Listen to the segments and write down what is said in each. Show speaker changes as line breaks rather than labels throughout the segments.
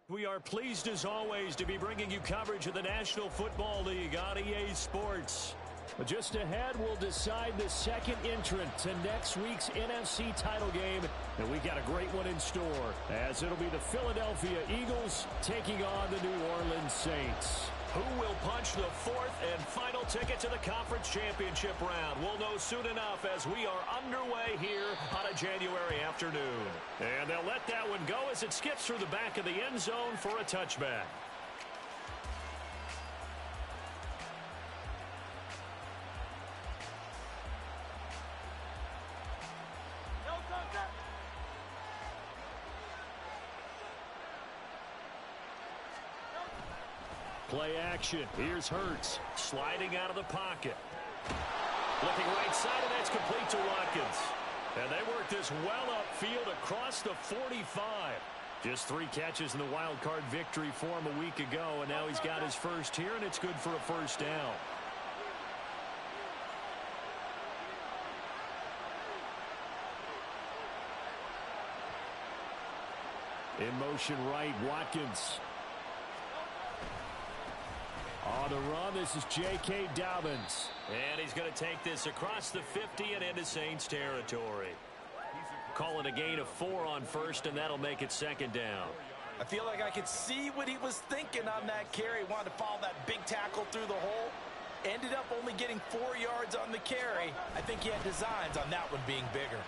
We are pleased as always to be bringing you coverage of the National Football League on EA Sports. But just ahead, we'll decide the second entrant to next week's NFC title game. And we got a great one in store, as it'll be the Philadelphia Eagles taking on the New Orleans Saints. Who will punch the fourth and final ticket to the conference championship round? We'll know soon enough as we are underway here on a January afternoon. And they'll let that one go as it skips through the back of the end zone for a touchback. Play action. Here's Hurts sliding out of the pocket. Looking right side, and that's complete to Watkins. And they worked this well upfield across the 45. Just 3 catches in the wild card victory for him a week ago, and now he's got his first here, and it's good for a first down. In motion right, Watkins. On the run, this is J.K. Dobbins. And he's going to take this across the 50 and into Saints territory. Calling a gain of 4 on first, and that'll make it second down.
I feel like I could see what he was thinking on that carry. Wanted to follow that big tackle through the hole. Ended up only getting 4 yards on the carry. I think he had designs on that one being bigger.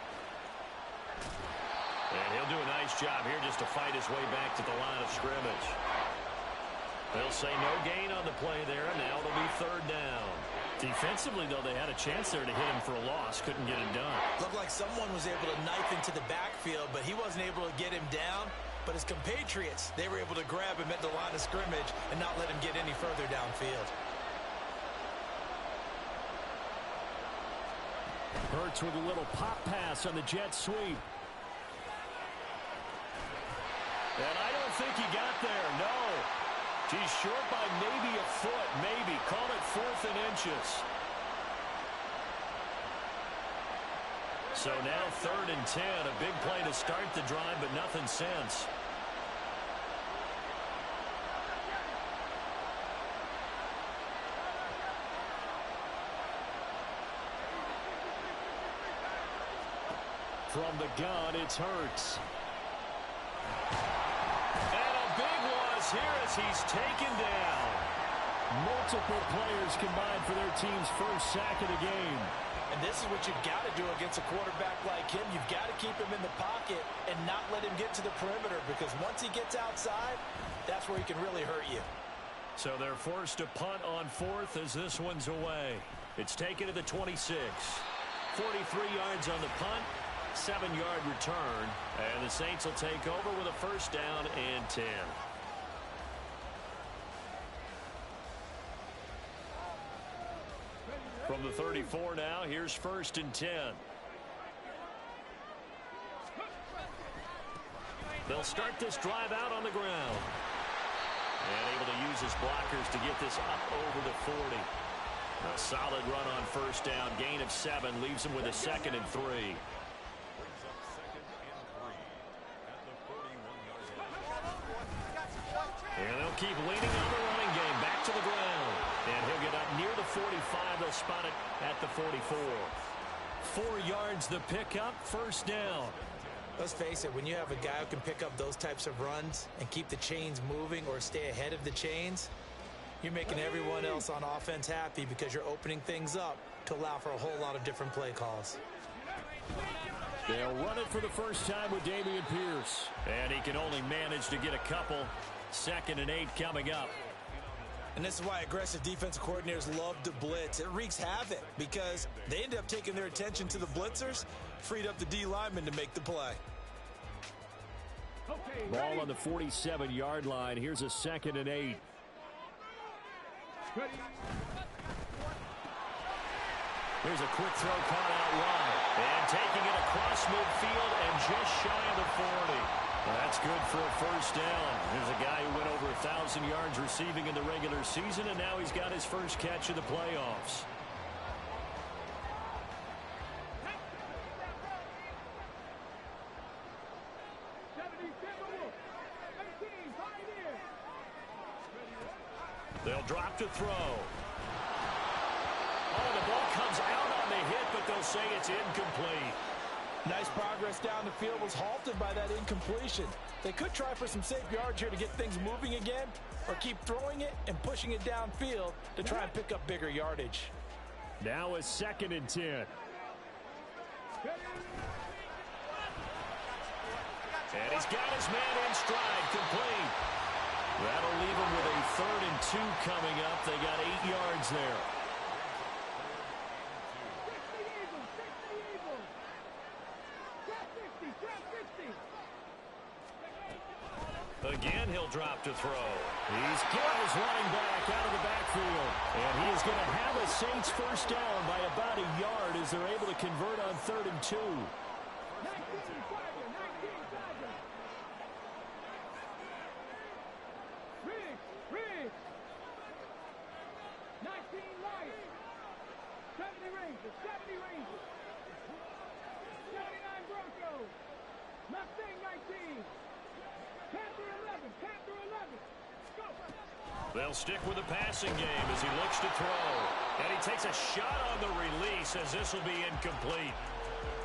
And he'll do a nice job here just to fight his way back to the line of scrimmage. They'll say no gain on the play there, and now it'll be third down. Defensively, though, they had a chance there to hit him for a loss. Couldn't get it done.
Looked like someone was able to knife into the backfield, but he wasn't able to get him down. But his compatriots, they were able to grab him at the line of scrimmage and not let him get any further downfield.
Hurts with a little pop pass on the jet sweep. And I don't think he got there, no. He's short by maybe a foot, maybe. Call it 4th and inches. So now 3rd and 10. A big play to start the drive, but nothing since. From the gun, it's Hurts. Here as he's taken down. Multiple players combined for their team's first sack of the game.
And this is what you've got to do against a quarterback like him. You've got to keep him in the pocket and not let him get to the perimeter, because once he gets outside, that's where he can really hurt you.
So they're forced to punt on 4th as this one's away. It's taken to the 26. 43 yards on the punt, 7-yard return, and the Saints will take over with a first down and 10. From the 34 now, here's 1st and 10. They'll start this drive out on the ground. And able to use his blockers to get this up over the 40. A solid run on first down. Gain of 7 leaves him with a 2nd and 3. And they'll keep leaning on the running game. Back to the ground. And he'll get up near the 45. They'll spot it at the 44. 4 yards the pickup, first down.
Let's face it, when you have a guy who can pick up those types of runs and keep the chains moving or stay ahead of the chains, you're making everyone else on offense happy, because you're opening things up to allow for a whole lot of different play calls.
They'll run it for the first time with Dameon Pierce. And he can only manage to get a couple. 2nd and 8 coming up.
And this is why aggressive defensive coordinators love to blitz. It wreaks havoc because they end up taking their attention to the blitzers, freed up the D lineman to make the play.
Ball on the 47-yard line. Here's a 2nd and 8. Here's a quick throw caught out wide. And taking it across midfield and just shy of the 40. That's good for a first down. Here's a guy who went over 1,000 yards receiving in the regular season, and now he's got his first catch of the playoffs. They'll drop to throw. Oh, the ball comes out on the hit, but they'll say it's incomplete.
Nice progress down the field was halted by that incompletion. They could try for some safe yards here to get things moving again, or keep throwing it and pushing it downfield to try and pick up bigger yardage.
Now a 2nd and 10. And he's got his man in stride, complete. That'll leave him with a 3rd and 2 coming up. They got 8 yards there. Again, he'll drop to throw. He's got his running back out of the backfield. And he is going to have a Saints first down by about a yard as they're able to convert on 3rd and 2. They'll stick with the passing game as he looks to throw. And he takes a shot on the release as this will be incomplete.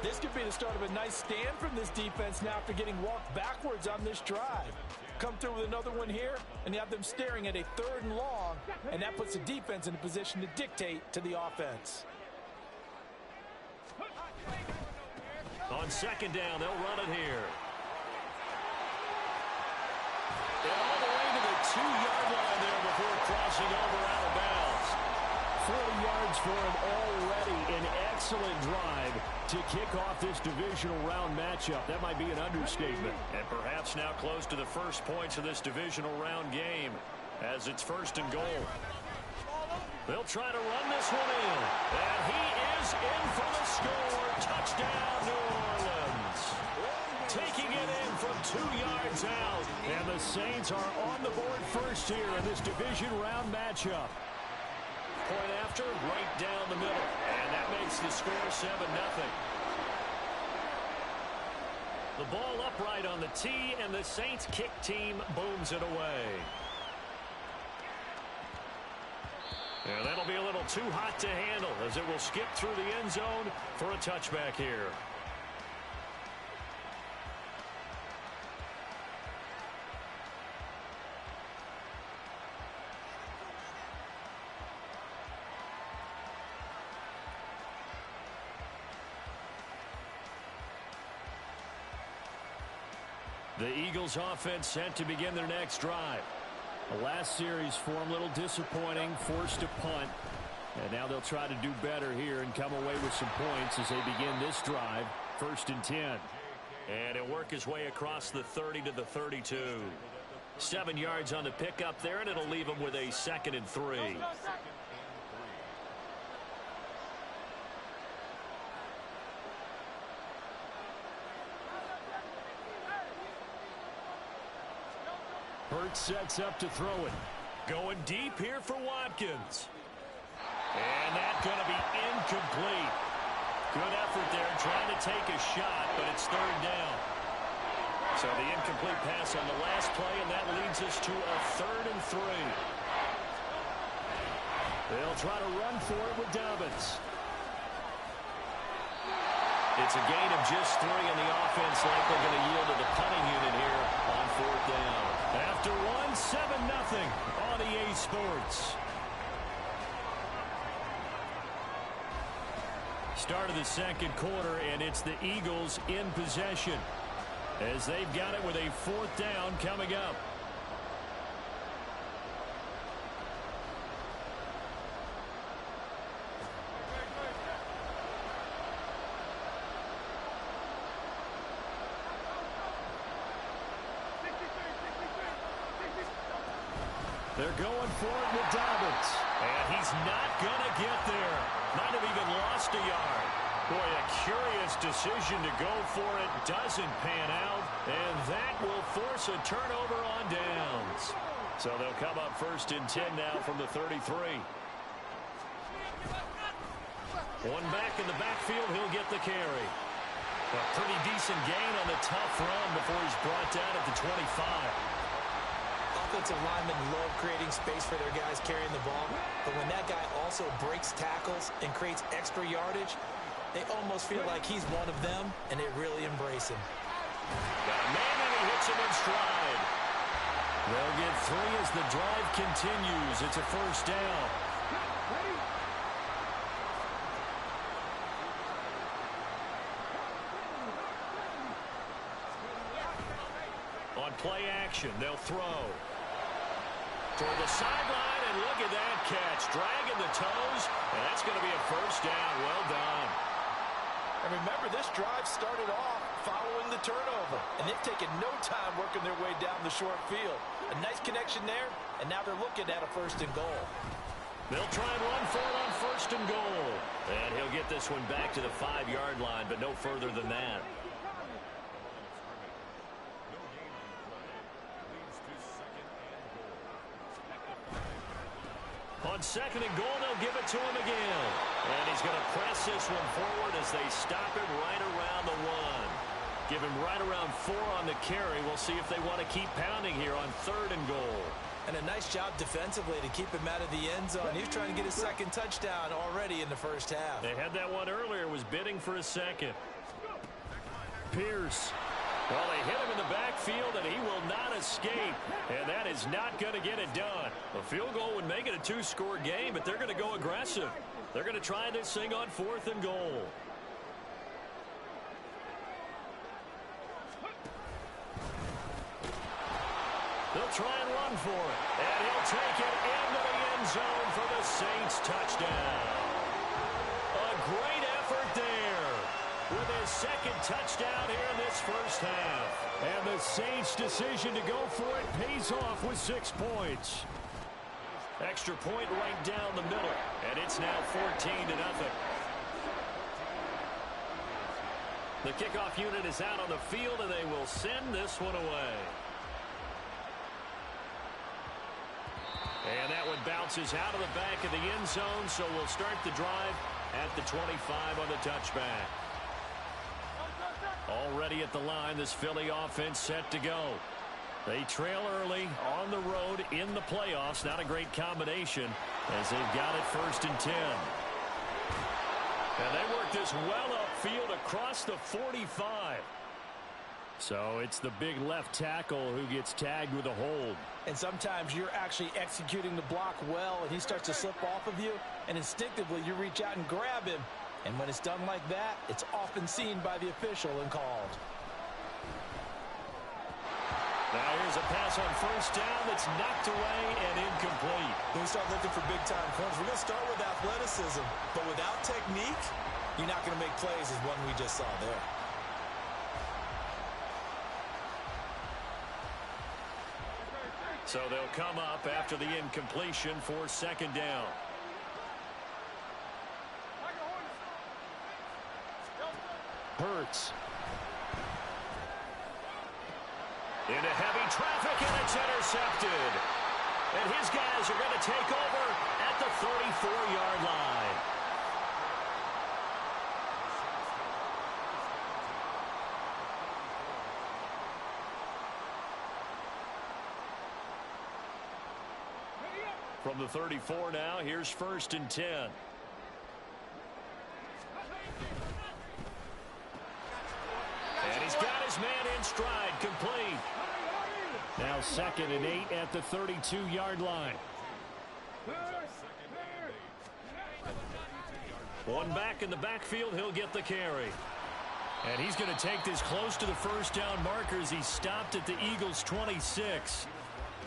This could be the start of a nice stand from this defense now after getting walked backwards on this drive. Come through with another one here, and you have them staring at a 3rd and long, and that puts the defense in a position to dictate to the offense.
On 2nd down, they'll run it here. And all the way to the 2-yard line there before crossing over out of bounds. 40 yards for an already an excellent drive to kick off this divisional round matchup. That might be an understatement. And perhaps now close to the first points of this divisional round game as it's 1st and goal. They'll try to run this one in. And he is in for the score. Touchdown, New Orleans. Taking it in from 2 yards out. And the Saints are on the board first here in this division round matchup. Point after, right down the middle. And that makes the score 7-0. The ball upright on the tee, and the Saints kick team booms it away. And that'll be a little too hot to handle as it will skip through the end zone for a touchback here. The Eagles offense set to begin their next drive. The last series for them, a little disappointing, forced to punt. And now they'll try to do better here and come away with some points as they begin this drive, 1st and 10. And he'll work his way across the 30 to the 32. 7 yards on the pickup there, and it'll leave him with a 2nd and 3. Hurts sets up to throw it. Going deep here for Watkins. And that's going to be incomplete. Good effort there trying to take a shot, but it's 3rd down. So the incomplete pass on the last play, and that leads us to a 3rd and 3. They'll try to run for it with Dobbins. It's a gain of just 3, and the offense likely going to yield to the punting unit here on 4th down. After 7-0 on EA Sports. Start of the 2nd quarter, and it's the Eagles in possession as they've got it with a 4th down coming up. They're going for it with Dobbins. And he's not going to get there. Might have even lost a yard. Boy, a curious decision to go for it. Doesn't pan out. And that will force a turnover on downs. So they'll come up 1st and 10 now from the 33. One back in the backfield. He'll get the carry. A pretty decent gain on the tough run before he's brought down at the 25.
offensive linemen love creating space for their guys carrying the ball, but when that guy also breaks tackles and creates extra yardage, they almost feel like he's one of them, and they really embrace him.
Got a man, and he hits him in stride. They'll get 3 as the drive continues. It's a first down. On play action, they'll throw. Toward the sideline, and look at that catch. Dragging the toes, and that's going to be a first down. Well done.
And remember, this drive started off following the turnover, and they've taken no time working their way down the short field. A nice connection there, and now they're looking at a first and goal.
They'll try and run for it on first and goal. And he'll get this one back to the 5-yard line, but no further than that. On second and goal, they'll give it to him again. And he's going to press this one forward as they stop him right around the 1. Give him right around 4 on the carry. We'll see if they want to keep pounding here on third and goal.
And a nice job defensively to keep him out of the end zone. He was trying to get his second touchdown already in the first half.
They had that one earlier, was bidding for a second. Pierce. Well, they hit him in the backfield, and he will not escape. And that is not going to get it done. A field goal would make it a 2-score game, but they're going to go aggressive. They're going to try this thing on fourth and goal. They'll try and run for it. And he'll take it into the end zone for the Saints touchdown. A great effort there with his second touchdown here in this first half. And the Saints' decision to go for it pays off with 6 points. Extra point right down the middle. And it's now 14-0. The kickoff unit is out on the field, and they will send this one away. And that one bounces out of the back of the end zone, so we'll start the drive at the 25 on the touchback. Already at the line, this Philly offense set to go. They trail early on the road in the playoffs. Not a great combination as they've got it first and 10. And they work this well upfield across the 45. So it's the big left tackle who gets tagged with a hold.
And sometimes you're actually executing the block well, and he starts to slip off of you, and instinctively you reach out and grab him. And when it's done like that, it's often seen by the official and called.
Now here's a pass on first down that's knocked away and incomplete.
When we start looking for big-time corners, we're going to start with athleticism. But without technique, you're not going to make plays as one we just saw there.
So they'll come up after the incompletion for second down. Hurts. Into heavy traffic, and it's intercepted. And his guys are going to take over at the 34-yard line. From the 34 now, here's first and 10. And he's got his man in stride, complete. Now second and 8 at the 32-yard line. One back in the backfield, he'll get the carry. And he's going to take this close to the first down marker as he stopped at the Eagles' 26.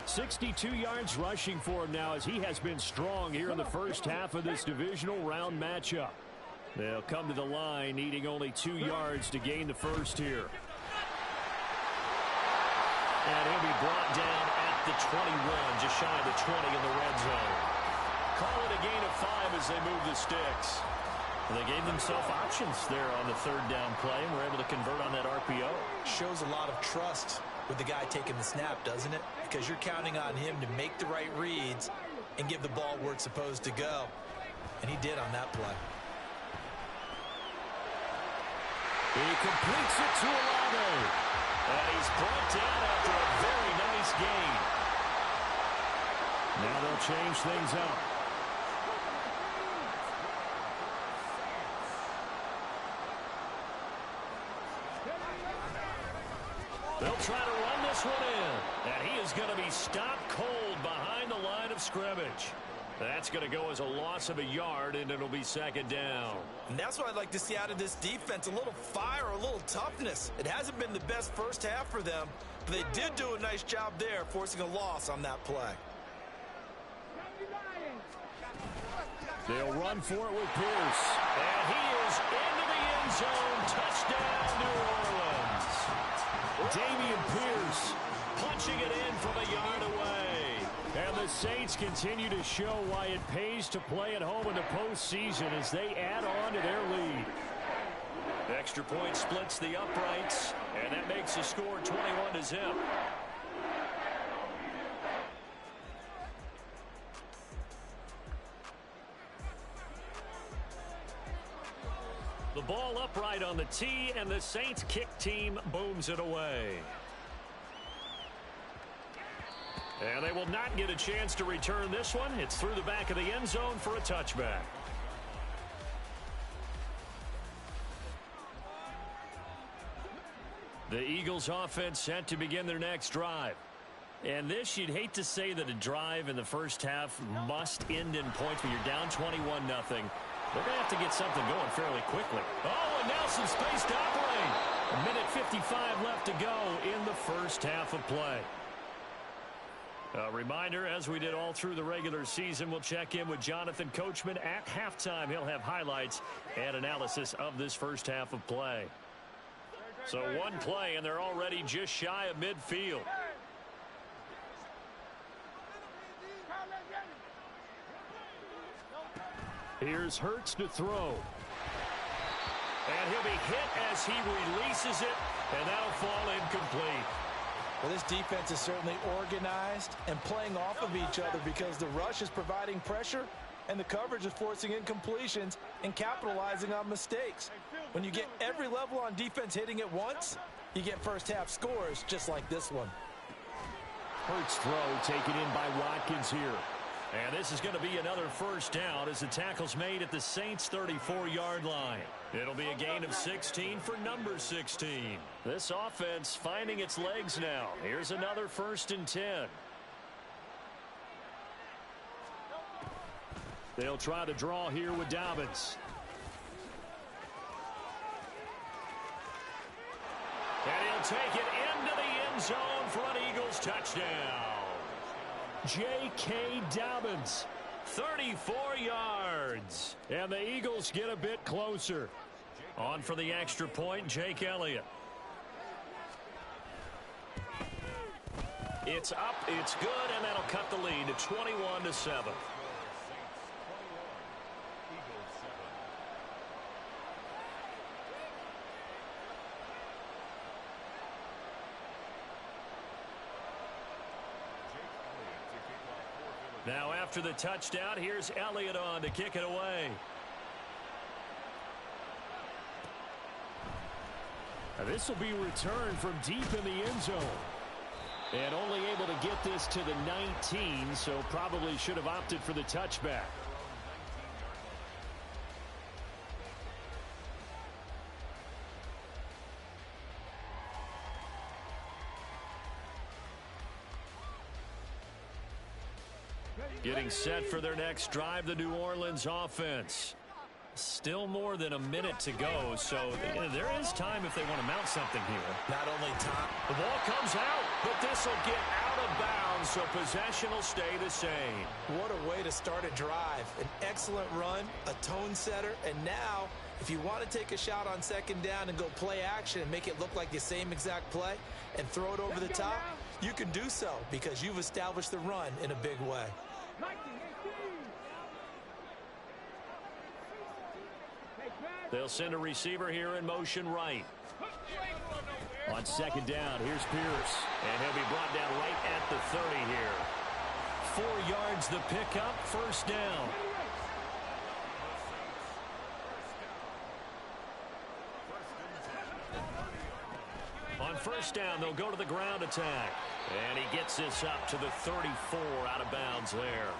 62 yards rushing for him now as he has been strong here in the first half of this divisional round matchup. They'll come to the line needing only 2 yards to gain the first here. And he'll be brought down at the 21, just shy of the 20 in the red zone. Call it a gain of 5 as they move the sticks. They gave themselves options there on the third down play and were able to convert on that RPO.
Shows a lot of trust with the guy taking the snap, doesn't it? Because you're counting on him to make the right reads and give the ball where it's supposed to go. And he did on that play.
He completes it to Olave. And he's brought down after a very nice gain. Now they'll change things up. They'll try to run this one in. And he is going to be stopped cold behind the line of scrimmage. That's going to go as a loss of a yard, and it'll be second down.
And that's what I'd like to see out of this defense, a little fire, a little toughness. It hasn't been the best first half for them, but they did do a nice job there, forcing a loss on that play.
They'll run for it with Pierce. And he is into the end zone. Touchdown, New Orleans. Dameon Pierce punching it in from a yard away. And the Saints continue to show why it pays to play at home in the postseason as they add on to their lead. Extra point splits the uprights, and that makes the score 21-0. The ball upright on the tee, and the Saints kick team booms it away. And they will not get a chance to return this one. It's through the back of the end zone for a touchback. The Eagles offense set to begin their next drive. And this, you'd hate to say that a drive in the first half must end in points, but you're down 21-0. They're going to have to get something going fairly quickly. Oh, and now some space to operate. 1:55 left to go in the first half of play. A reminder, as we did all through the regular season, we'll check in with Jonathan Coachman at halftime. He'll have highlights and analysis of this first half of play. So one play, and they're already just shy of midfield. Here's Hurts to throw. And he'll be hit as he releases it, and that'll fall incomplete.
Well, this defense is certainly organized and playing off of each other because the rush is providing pressure and the coverage is forcing incompletions and capitalizing on mistakes. When you get every level on defense hitting at once, you get first half scores just like this one.
Hurts throw taken in by Watkins here. And this is going to be another first down as the tackle's made at the Saints' 34-yard line. It'll be a gain of 16 for number 16. This offense finding its legs now. Here's another 1st and 10. They'll try to draw here with Dobbins. And he'll take it into the end zone for an Eagles touchdown. J.K. Dobbins, 34 yards. And the Eagles get a bit closer. On for the extra point, Jake Elliott. It's up, it's good, and that'll cut the lead to 21-7. Now after the touchdown, here's Elliott on to kick it away. Now this will be returned from deep in the end zone. And only able to get this to the 19, so probably should have opted for the touchback. Getting set for their next drive, the New Orleans offense. Still more than a minute to go, so there is time if they want to mount something here.
Not only time.
The ball comes out, but this will get out of bounds, so possession will stay the same.
What a way to start a drive. An excellent run, a tone setter, and now if you want to take a shot on second down and go play action and make it look like the same exact play and throw it over the top, you can do so because you've established the run in a big way.
They'll send a receiver here in motion right. On second down, here's Pierce. And he'll be brought down right at the 30 here. 4 yards the pickup, first down. On first down, they'll go to the ground attack. And he gets this up to the 34 out of bounds there.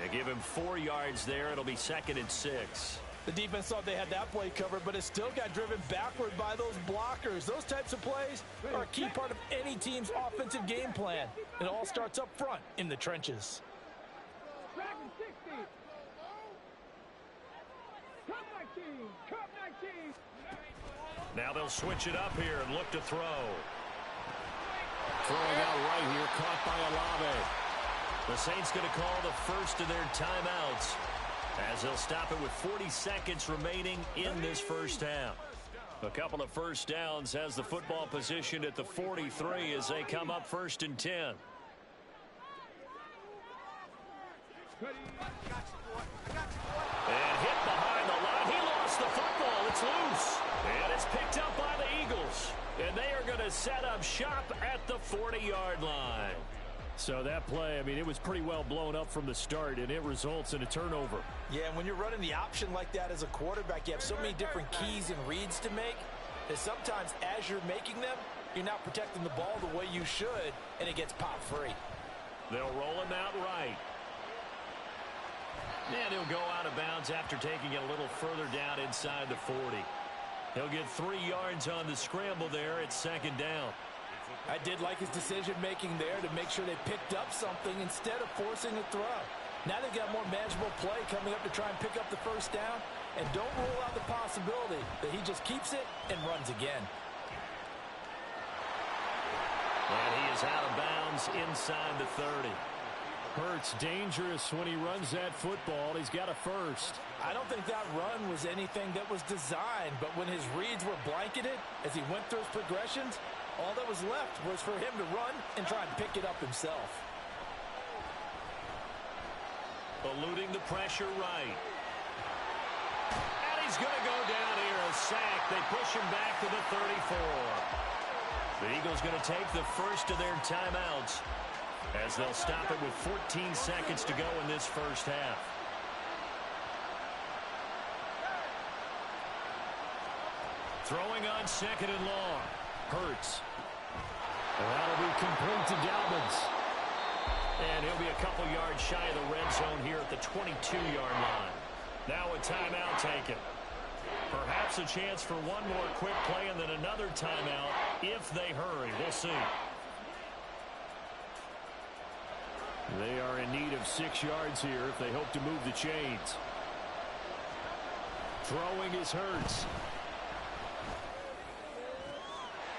And give him 4 yards there. It'll be 2nd and 6.
The defense thought they had that play covered, but it still got driven backward by those blockers. Those types of plays are a key part of any team's offensive game plan. It all starts up front in the trenches.
Now they'll switch it up here and look to throw. Throwing out right here, caught by Olave. The Saints going to call the first of their timeouts, as they'll stop it with 40 seconds remaining in this first half. A couple of first downs has the football positioned at the 43 as they come up 1st and 10. And hit behind the line. He lost the football. It's loose. And it's picked up by the Eagles. And they are going to set up shop at the 40-yard line.
So that play, I mean, it was pretty well blown up from the start, and it results in a turnover.
Yeah, and when you're running the option like that as a quarterback, you have so many different keys and reads to make that sometimes as you're making them, you're not protecting the ball the way you should, and it gets popped free.
They'll roll him out right. And he'll go out of bounds after taking it a little further down inside the 40. He'll get 3 yards on the scramble there at 2nd down.
I did like his decision-making there to make sure they picked up something instead of forcing a throw. Now they've got more manageable play coming up to try and pick up the first down, and don't rule out the possibility that he just keeps it and runs again.
And he is out of bounds inside the 30.
Hurts dangerous when he runs that football. He's got a first.
I don't think that run was anything that was designed, but when his reads were blanketed as he went through his progressions, all that was left was for him to run and try and pick it up himself.
Eluding the pressure right. And he's going to go down here, a sack. They push him back to the 34. The Eagles going to take the first of their timeouts, as they'll stop it with 14 seconds to go in this first half. Throwing on 2nd and long. Hurts.
And that'll be complete to Dobbins.
And he'll be a couple yards shy of the red zone here at the 22-yard line. Now a timeout taken. Perhaps a chance for one more quick play and then another timeout if they hurry. We'll see.
They are in need of 6 yards here if they hope to move the chains. Throwing is Hurts.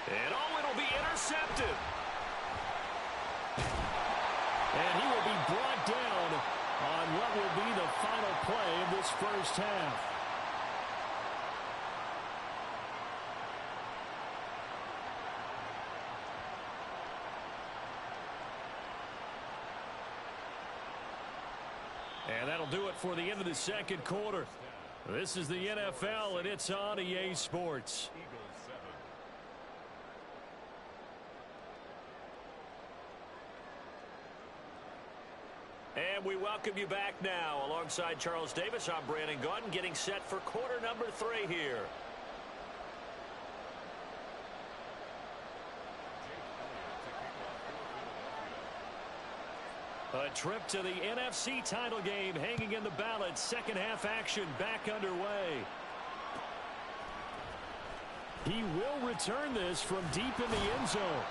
And it'll be intercepted.
And he will be brought down on what will be the final play of this first half.
And that'll do it for the end of the second quarter. This is the NFL, and it's on EA Sports. And we welcome you back now. Alongside Charles Davis, I'm Brandon Gaudin, getting set for quarter number 3 here. A trip to the NFC title game hanging in the balance. Second half action back underway.
He will return this from deep in the end zone.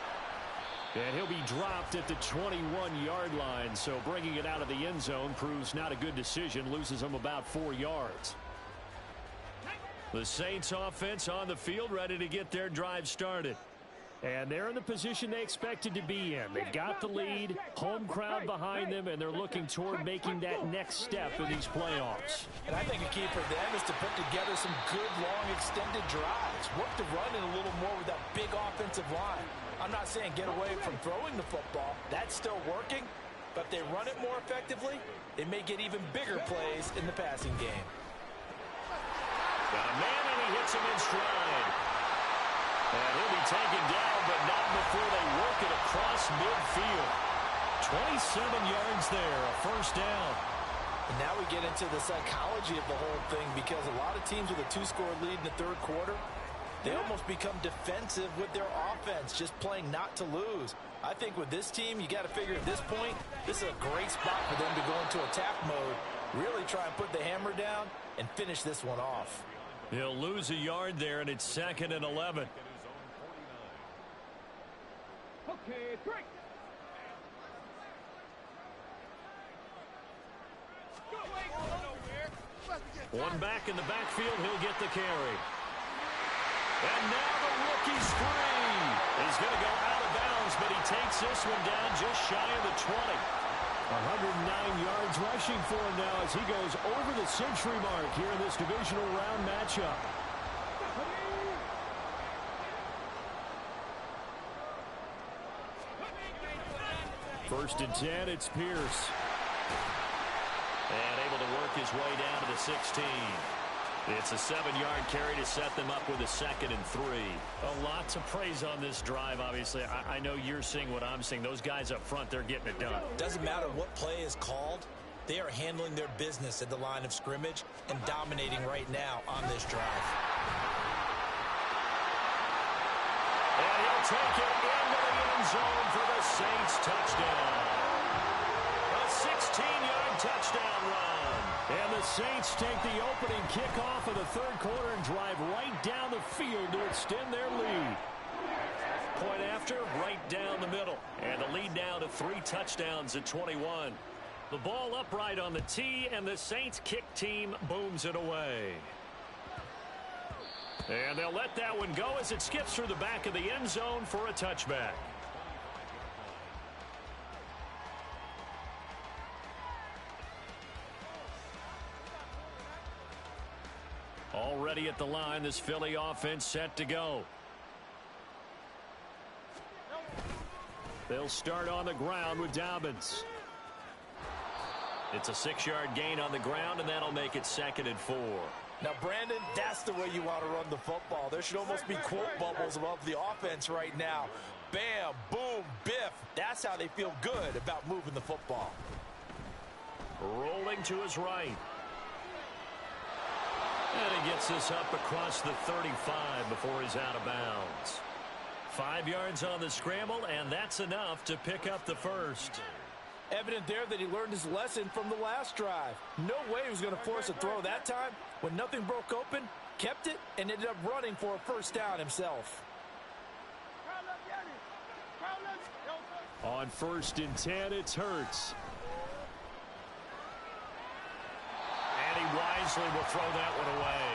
And he'll be dropped at the 21-yard line, so bringing it out of the end zone proves not a good decision, loses him about 4 yards. The Saints offense on the field, ready to get their drive started. And they're in the position they expected to be in. They got the lead, home crowd behind them, and they're looking toward making that next step in these playoffs.
And I think a key for them is to put together some good, long, extended drives. Work the run in a little more with that big offensive line. I'm not saying get away from throwing the football. That's still working. But if they run it more effectively, they may get even bigger plays in the passing game.
Got a man, and he hits him in stride. And he'll be taken down, but not before they work it across midfield. 27 yards there, a first down.
And now we get into the psychology of the whole thing, because a lot of teams with a 2-score lead in the third quarter, they almost become defensive with their offense, just playing not to lose. I think with this team, you got to figure at this point, this is a great spot for them to go into attack mode, really try and put the hammer down and finish this one off.
He'll lose a yard there, and it's 2nd and 11.
Okay, break.
One back in the backfield, he'll get the carry. And now the rookie's free. He's going to go out of bounds, but he takes this one down just shy of the 20. 109 yards rushing for him now as he goes over the century mark here in this divisional round matchup. First and 10, it's Pierce. And able to work his way down to the 16. It's a 7-yard carry to set them up with a 2nd and 3.
A lot to praise on this drive, obviously. I know you're seeing what I'm seeing. Those guys up front, they're getting it done.
Doesn't matter what play is called. They are handling their business at the line of scrimmage and dominating right now on this drive.
And he'll take it into the end zone for the Saints touchdown. A 16-yard touchdown run.
And the Saints take the opening kickoff of the third quarter and drive right down the field to extend their lead.
Point after, right down the middle. And the lead now to 3 touchdowns at 21. The ball upright on the tee, and the Saints kick team booms it away. And they'll let that one go as it skips through the back of the end zone for a touchback. Already at the line, this Philly offense set to go. They'll start on the ground with Dobbins. It's a 6-yard gain on the ground, and that'll make it 2nd and 4.
Now, Brandon, that's the way you want to run the football. There should almost be quote bubbles above the offense right now. Bam, boom, biff. That's how they feel good about moving the football.
Rolling to his right. And he gets this up across the 35 before he's out of bounds. 5 yards on the scramble, and that's enough to pick up the first.
Evident there that he learned his lesson from the last drive. No way he was going to force a throw that time. When nothing broke open, kept it, and ended up running for a first down himself.
On 1st and 10, it's Hurts.
And he wisely will throw that one away.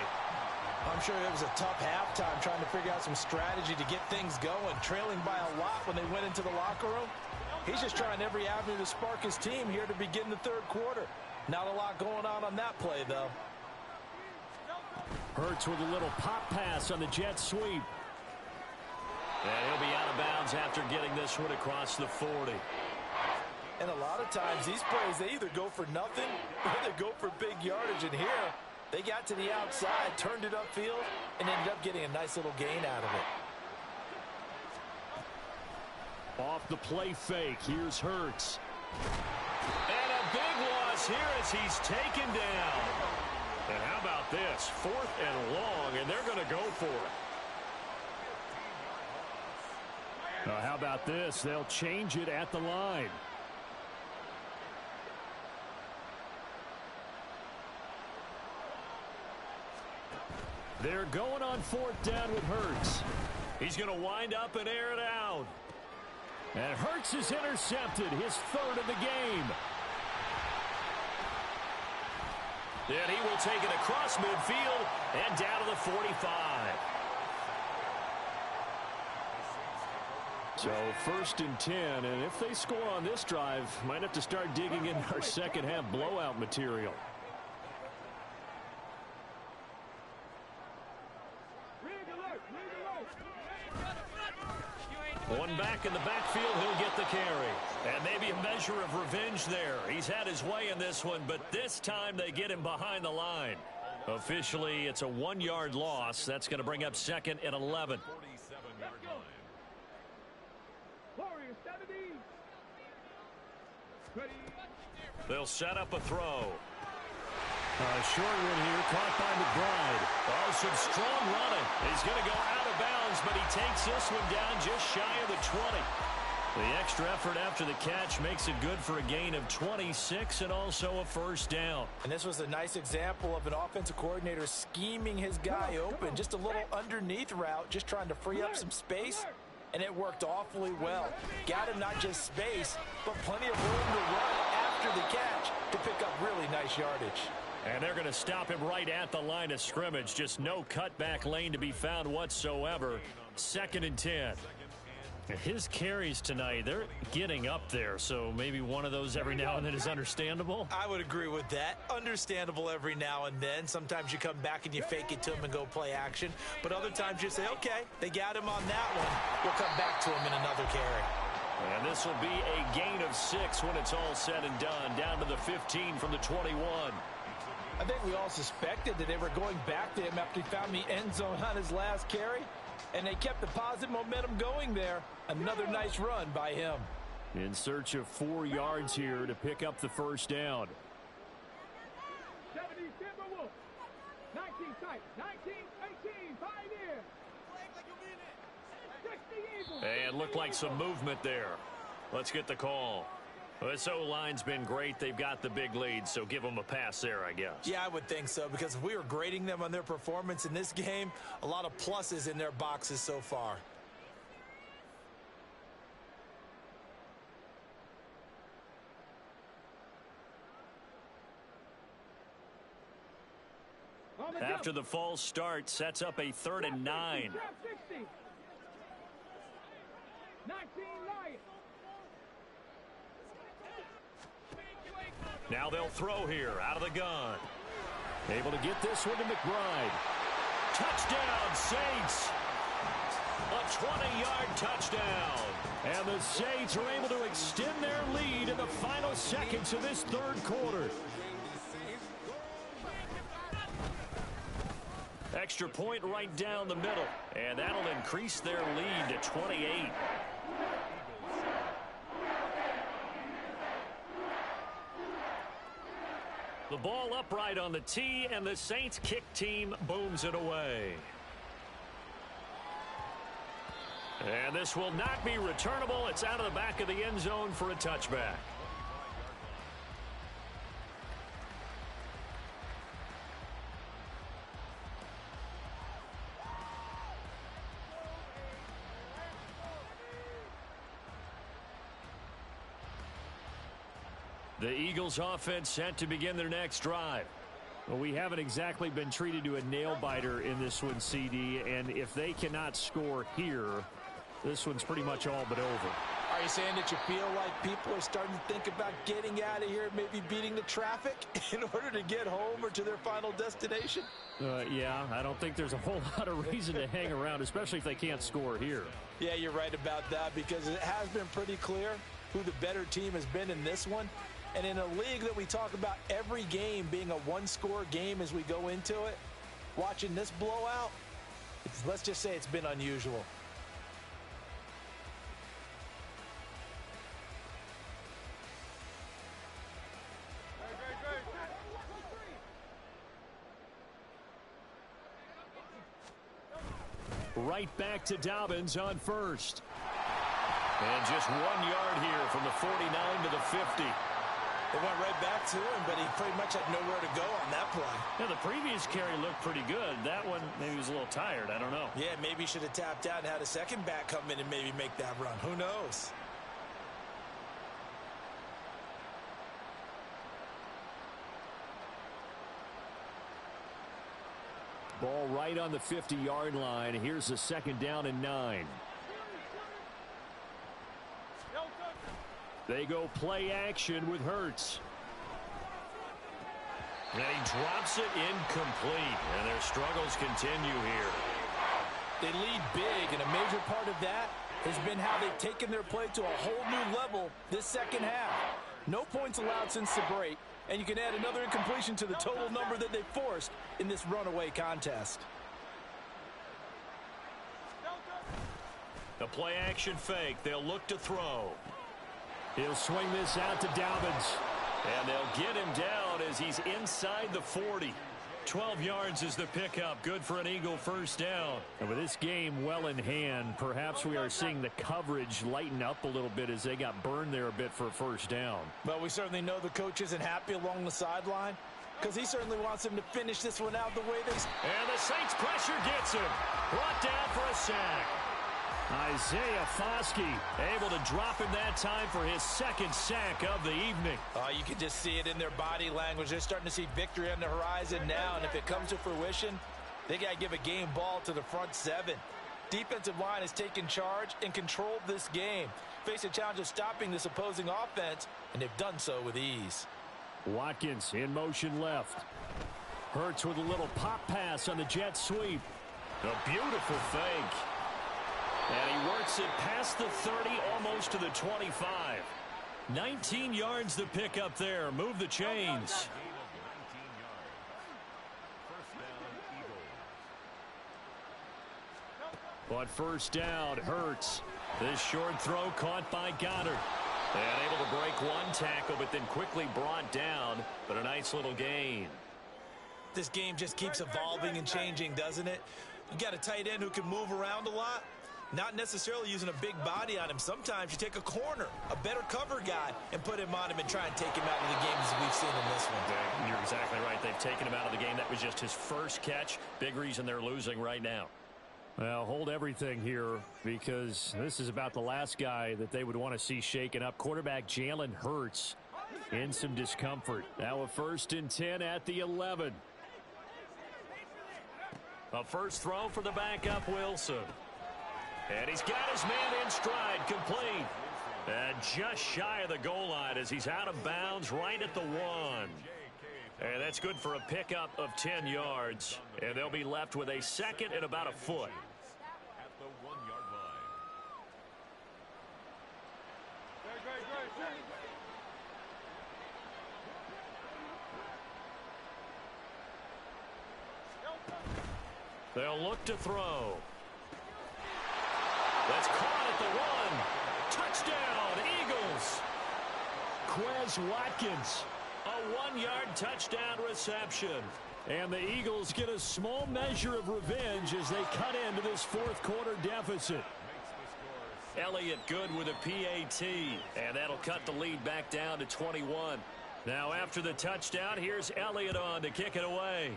I'm sure it was a tough halftime trying to figure out some strategy to get things going, trailing by a lot when they went into the locker room. He's just trying every avenue to spark his team here to begin the third quarter. Not a lot going on that play, though.
Hurts with a little pop pass on the jet sweep.
And he'll be out of bounds after getting this one across the 40.
And a lot of times these plays, they either go for nothing or they go for big yardage. And here, they got to the outside, turned it upfield, and ended up getting a nice little gain out of it.
Off the play fake, here's Hurts.
And a big loss here as he's taken down. And how about this? 4th and long, and they're going to go for it.
How about this? They'll change it at the line. They're going on 4th down with Hurts.
He's going to wind up and air it out.
And Hurts is intercepted, his 3rd of the game.
Then he will take it across midfield and down to the 45.
So 1st and 10, and if they score on this drive, might have to start digging in our second half blowout material.
One back in the backfield, he'll get the carry. And maybe a measure of revenge there. He's had his way in this one, but this time they get him behind the line. Officially, it's a 1-yard loss. That's going to bring up 2nd and 11. They'll set up a throw.
Short one here, caught by McBride.
Oh, some strong running. He's going to go out of downs, but he takes this one down just shy of the 20. The extra effort after the catch makes it good for a gain of 26 and also a first down.
And this was a nice example of an offensive coordinator scheming his guy open. Just a little underneath route, just trying to free up some space. And it worked awfully well. Got him not just space, but plenty of room to run after the catch to pick up really nice yardage.
And they're going to stop him right at the line of scrimmage. Just no cutback lane to be found whatsoever. 2nd and 10. His carries tonight, they're getting up there, so maybe one of those every now and then is understandable.
I would agree with that. Understandable every now and then. Sometimes you come back and you fake it to him and go play action. But other times you say, okay, they got him on that one. We'll come back to him in another carry.
And this will be a gain of 6 when it's all said and done. Down to the 15 from the 21.
I think we all suspected that they were going back to him after he found the end zone on his last carry. And they kept the positive momentum going there. Another nice run by him.
In search of 4 yards here to pick up the first down.
70 Timberwolves. 19 tight. 19, 18, 5 in. 60 Eagles.
And looked like some movement there. Let's get the call. This O-line's been great. They've got the big lead, so give them a pass there, I guess.
Yeah, I would think so, because if we were grading them on their performance in this game, a lot of pluses in their boxes so far.
After the false start, sets up a 3rd and 9.
60. 19 Lions.
Now they'll throw here out of the gun. Able to get this one to McBride. Touchdown, Saints. A 20-yard touchdown. And the Saints are able to extend their lead in the final seconds of this 3rd quarter. Extra point right down the middle. And that'll increase their lead to 28. The ball upright on the tee, and the Saints kick team booms it away. And this will not be returnable. It's out of the back of the end zone for a touchback. The Eagles offense set to begin their next drive. Well, we haven't exactly been treated to a nail-biter in this one, CD, and if they cannot score here, this one's pretty much all but over.
Are you saying that you feel like people are starting to think about getting out of here, maybe beating the traffic in order to get home or to their final destination?
Yeah, I don't think there's a whole lot of reason to hang around, especially if they can't score here.
Yeah, you're right about that, because it has been pretty clear who the better team has been in this one. And in a league that we talk about every game being a one-score game as we go into it, watching this blowout, let's just say it's been unusual.
Right back to Dobbins on first. And just 1 yard here from the 49 to the 50.
They went right back to him, but he pretty much had nowhere to go on that play.
Yeah, the previous carry looked pretty good. That one, maybe he was a little tired. I don't know.
Yeah, maybe he should have tapped out and had a second back come in and maybe make that run. Who knows?
Ball right on the 50-yard line. Here's a 2nd down and 9. They go play action with Hurts. And he drops it incomplete. And their struggles continue here.
They lead big, and a major part of that has been how they've taken their play to a whole new level this second half. No points allowed since the break, and you can add another incompletion to the total number that they forced in this runaway contest.
The play action fake. They'll look to throw. He'll swing this out to Dobbins. And they'll get him down as he's inside the 40. 12 yards is the pickup. Good for an Eagle first down.
And with this game well in hand, perhaps we are seeing the coverage lighten up a little bit as they got burned there a bit for a first down.
But we certainly know the coach isn't happy along the sideline because he certainly wants him to finish this one out the way they...
And the Saints pressure gets him. Brought down for a sack.
Isaiah Foskey able to drop him that time for his second sack of the evening.
You can just see it in their body language. They're starting to see victory on the horizon now, and if it comes to fruition, they got to give a game ball to the front seven. Defensive line has taken charge and controlled this game. Face a challenge of stopping this opposing offense, and they've done so with ease.
Watkins in motion left. Hurts with a little pop pass on the jet sweep.
A beautiful fake. And he works it past the 30, almost to the 25. 19 yards the pickup there. Move the chains.
But first down, Hurts.
This short throw caught by Goddard. And able to break one tackle, but then quickly brought down. But a nice little gain.
This game just keeps evolving and changing, doesn't it? You got a tight end who can move around a lot. Not necessarily using a big body on him. Sometimes you take a corner, a better cover guy, and put him on him and try and take him out of the game as we've seen in this one.
Yeah, you're exactly right. They've taken him out of the game. That was just his first catch. Big reason they're losing right now.
Well, hold everything here because this is about the last guy that they would want to see shaken up. Quarterback Jalen Hurts in some discomfort. Now a 1st and 10 at the 11.
A first throw for the backup Wilson. And he's got his man in stride, complete. And just shy of the goal line as he's out of bounds right at the 1. And that's good for a pickup of 10 yards. And they'll be left with a second and about a foot.
At the 1-yard line.
They'll look to throw. That's caught at the 1. Touchdown, Eagles.
Quez Watkins.
A 1-yard touchdown reception.
And the Eagles get a small measure of revenge as they cut into this fourth quarter deficit.
Elliott good with a PAT. And that'll cut the lead back down to 21. Now after the touchdown, here's Elliott on to kick it away.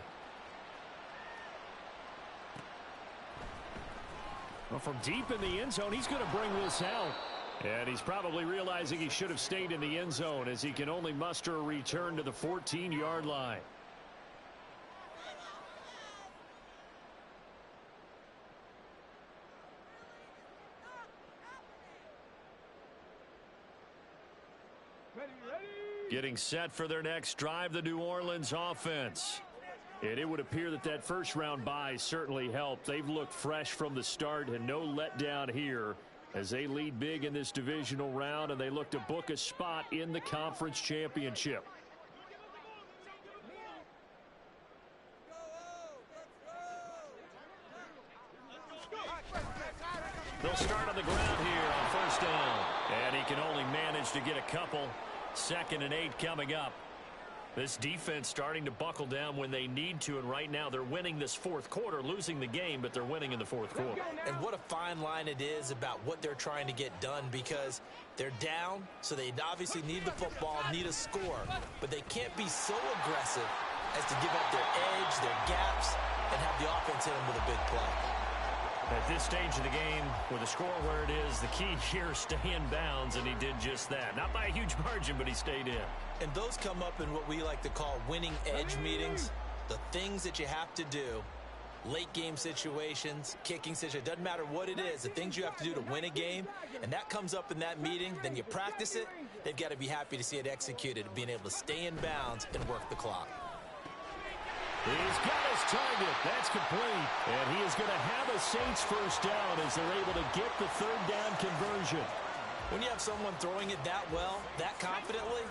Well, from deep in the end zone, he's going to bring this out. And he's probably realizing he should have stayed in the end zone as he can only muster a return to the 14-yard line. Getting set for their next drive, the New Orleans offense. And it would appear that that first-round bye certainly helped. They've looked fresh from the start and no letdown here as they lead big in this divisional round and they look to book a spot in the conference championship.
They'll start on the ground here on first down. And he can only manage to get a couple. 2nd and 8 coming up. This defense starting to buckle down when they need to, and right now they're winning this fourth quarter, losing the game, but they're winning in the fourth quarter.
And what a fine line it is about what they're trying to get done because they're down, so they obviously need the football, need a score, but they can't be so aggressive as to give up their edge, their gaps, and have the offense hit them with a big play.
At this stage of the game, with the score where it is, the key here is stay in bounds, and he did just that. Not by a huge margin, but he stayed in.
And those come up in what we like to call winning edge meetings. The things that you have to do, late game situations, kicking situations, doesn't matter what it is, the things you have to do to win a game, and that comes up in that meeting, then you practice it, they've got to be happy to see it executed, being able to stay in bounds and work the clock.
He's got his target. That's complete. And he is going to have a Saints first down as they're able to get the third down conversion.
When you have someone throwing it that well, that confidently,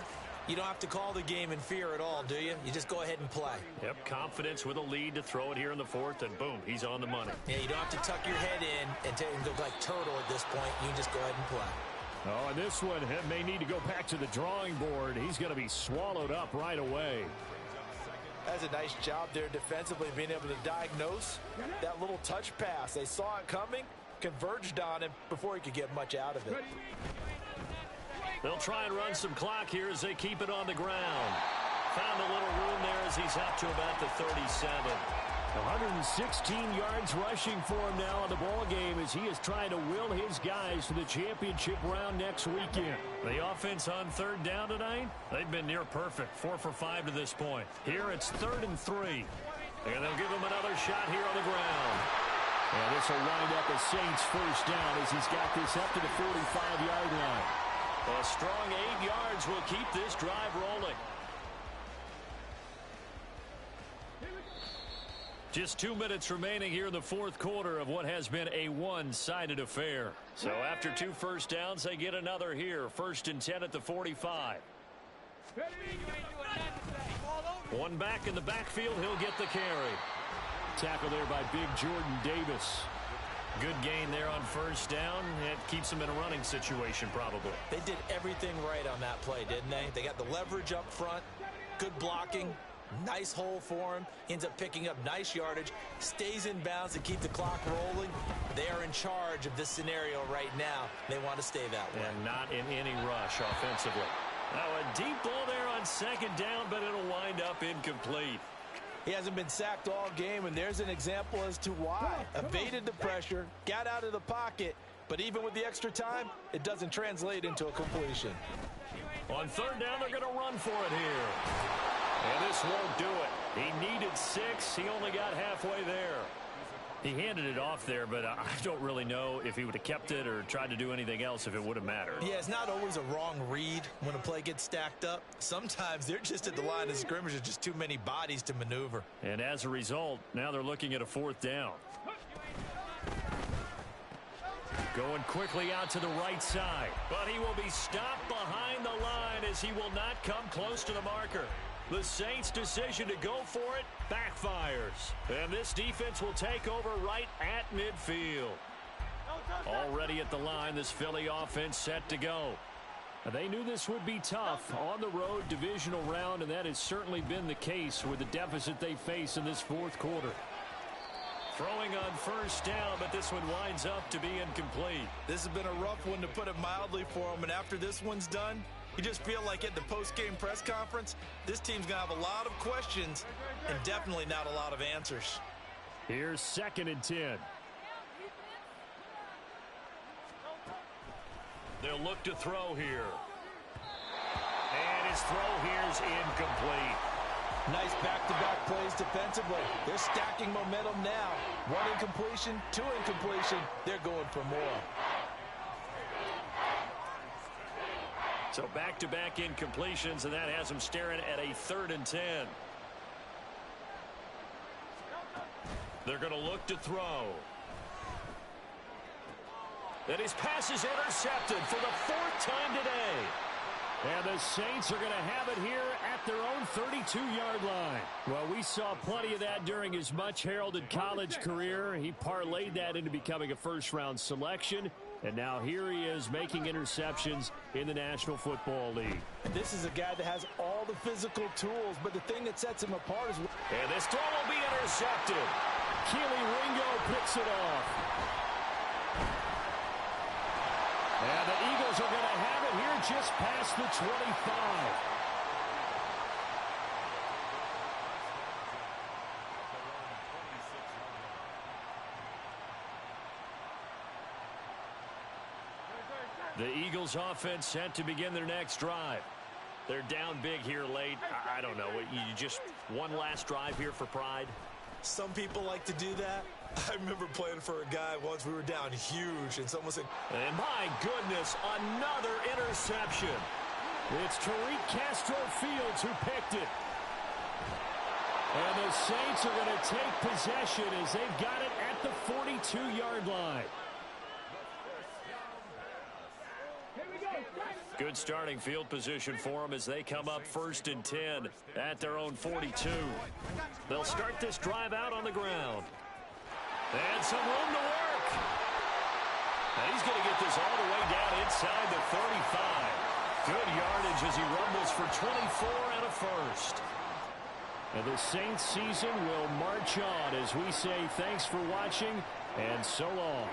you don't have to call the game in fear at all, do you? You just go ahead and play.
Yep, confidence with a lead to throw it here in the fourth, and boom, he's on the money.
Yeah, you don't have to tuck your head in and go like turtle at this point. You can just go ahead and play.
Oh, and this one may need to go back to the drawing board. He's going to be swallowed up right away.
That's a nice job there defensively, being able to diagnose that little touch pass. They saw it coming, converged on him before he could get much out of it.
They'll try and run some clock here as they keep it on the ground. Found a little room there as he's up to about the 37.
116 yards rushing for him now in the ball game as he is trying to will his guys to the championship round next weekend.
The offense on third down tonight, they've been near perfect. 4 for 5 to this point. Here it's 3rd and 3. And they'll give him another shot here on the ground.
And this will wind up a Saints first down as he's got this up to the 45-yard line.
A strong 8 yards will keep this drive rolling. Just 2 minutes remaining here in the fourth quarter of what has been a one-sided affair. So after 2 first downs, they get another here. 1st and 10 at the 45. One back in the backfield. He'll get the carry.
Tackle there by big Jordan Davis.
Good gain there on first down. It keeps them in a running situation probably.
They did everything right on that play, didn't they? They got the leverage up front, good blocking, nice hole for him, ends up picking up nice yardage, stays in bounds to keep the clock rolling. They are in charge of this scenario right now. They want to stay that way.
And not in any rush offensively. Now a deep ball there on 2nd down, but it'll wind up incomplete.
He hasn't been sacked all game, and there's an example as to why. Evaded the pressure, got out of the pocket, but even with the extra time, it doesn't translate into a completion.
On 3rd down, they're going to run for it here. And this won't do it. He needed 6. He only got halfway there. He handed it off there, but I don't really know if he would have kept it or tried to do anything else if it would have mattered.
Yeah, it's not always a wrong read when a play gets stacked up. Sometimes they're just at the line of scrimmage. There's just too many bodies to maneuver.
And as a result, now they're looking at a 4th down. Going quickly out to the right side. But he will be stopped behind the line as he will not come close to the marker. The Saints' decision to go for it backfires. And this defense will take over right at midfield. Already at the line, this Philly offense set to go.
They knew this would be tough on the road divisional round, and that has certainly been the case with the deficit they face in this fourth quarter.
Throwing on 1st down, but this one winds up to be incomplete.
This has been a rough one, to put it mildly, for him, and after this one's done, you just feel like at the post-game press conference, this team's going to have a lot of questions and definitely not a lot of answers.
Here's 2nd and 10.
They'll look to throw here. And his throw here's incomplete.
Nice back-to-back plays defensively. They're stacking momentum now. 1 incompletion, 2 incompletion. They're going for more.
So back-to-back incompletions, and that has them staring at a 3rd and 10. They're going to look to throw. And his pass is intercepted for the 4th time today.
And the Saints are going to have it here at their own 32-yard line. Well, we saw plenty of that during his much-heralded college career. He parlayed that into becoming a first-round selection. And now here he is making interceptions in the National Football League.
And this is a guy that has all the physical tools, but the thing that sets him apart is...
And this throw will be intercepted.
Keely Ringo picks it off. And the Eagles are going to have it here just past the 25.
The Eagles offense set to begin their next drive. They're down big here late. I don't know. You just one last drive here for pride?
Some people like to do that. I remember playing for a guy once. We were down huge, and someone said,
and my goodness, another interception.
It's Tariq Castro-Fields who picked it. And the Saints are going to take possession as they've got it at the 42-yard line.
Good starting field position for them as they come up 1st and 10 at their own 42. They'll start this drive out on the ground. And some room to work. And he's going to get this all the way down inside the 35. Good yardage as he rumbles for 24 and a first. And the Saints season will march on as we say thanks for watching and so long.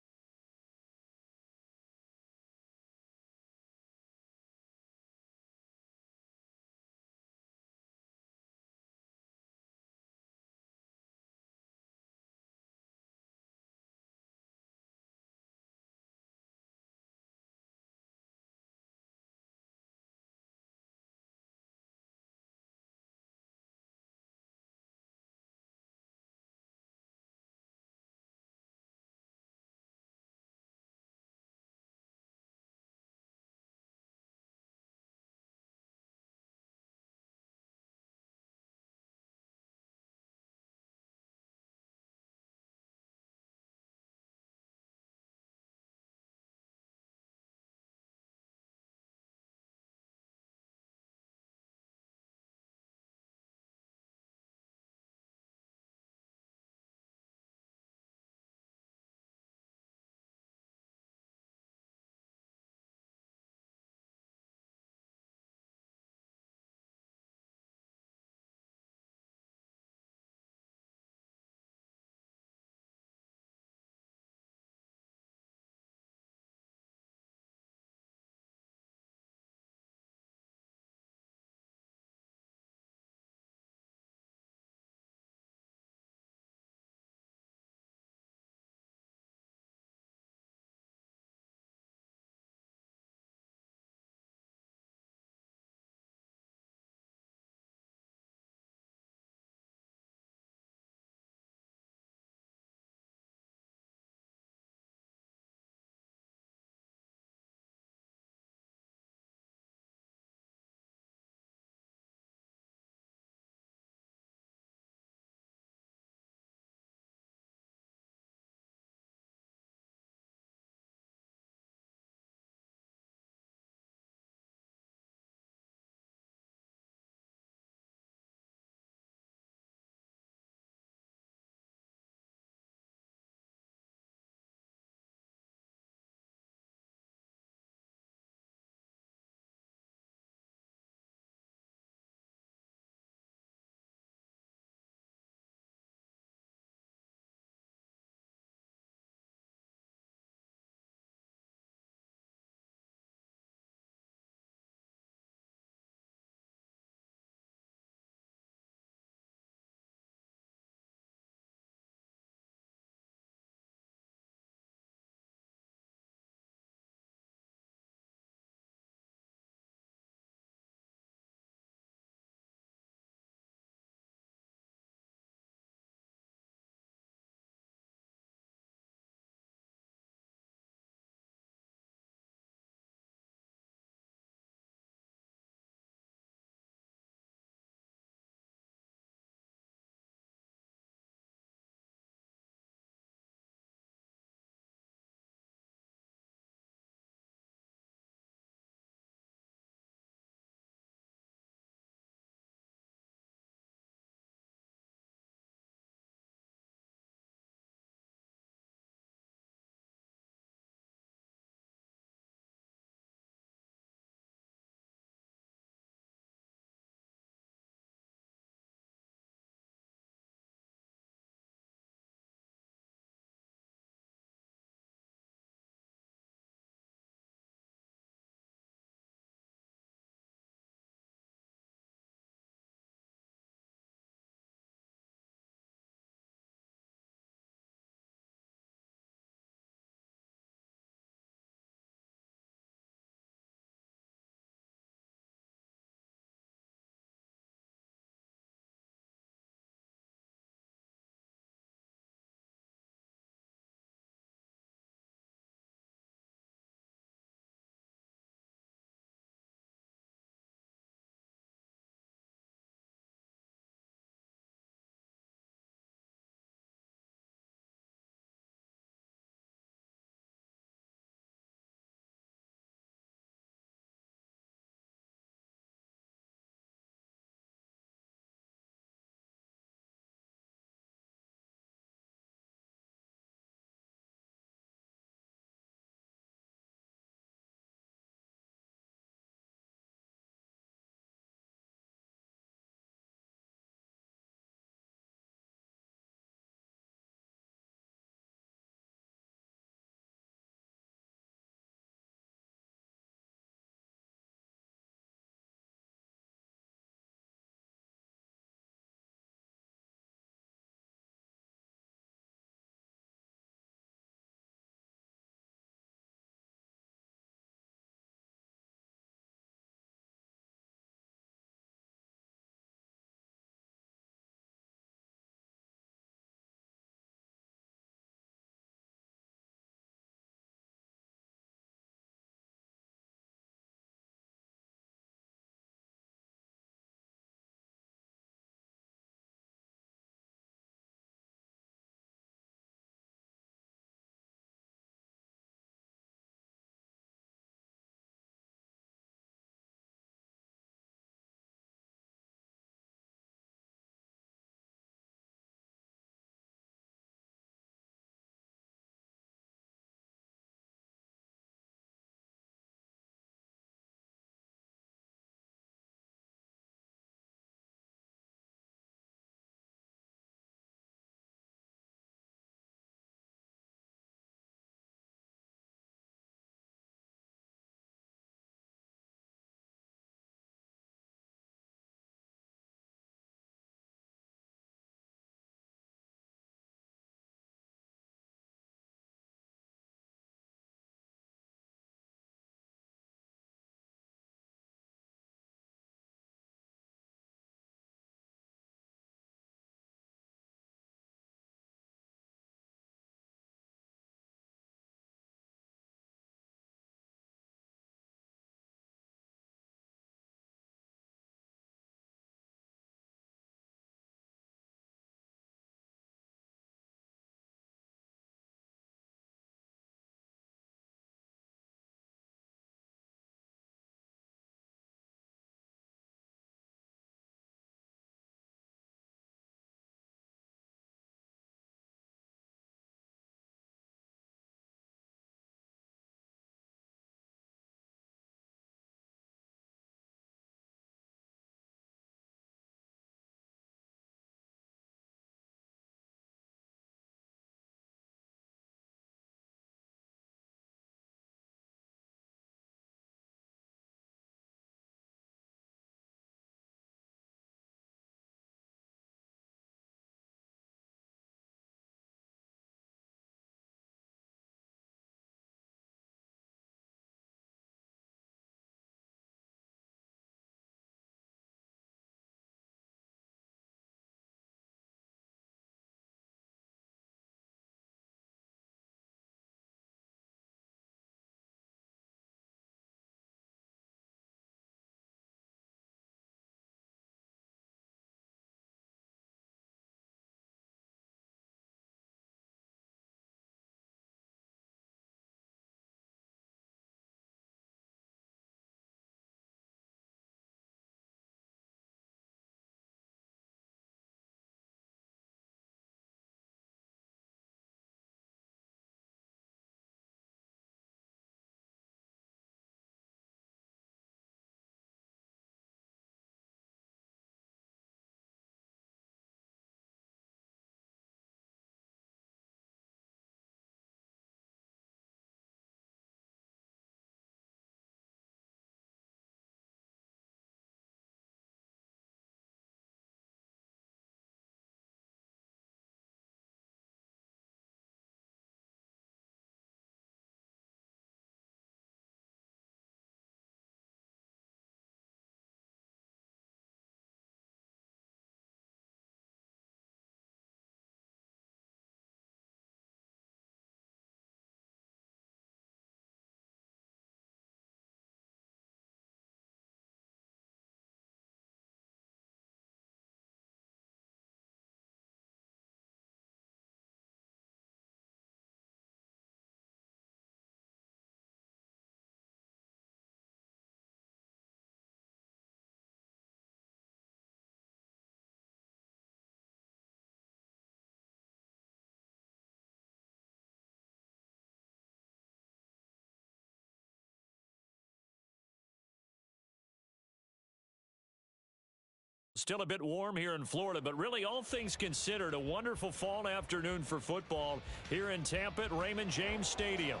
Still a bit warm here in Florida, but really all things considered, a wonderful fall afternoon for football here in Tampa at Raymond James Stadium.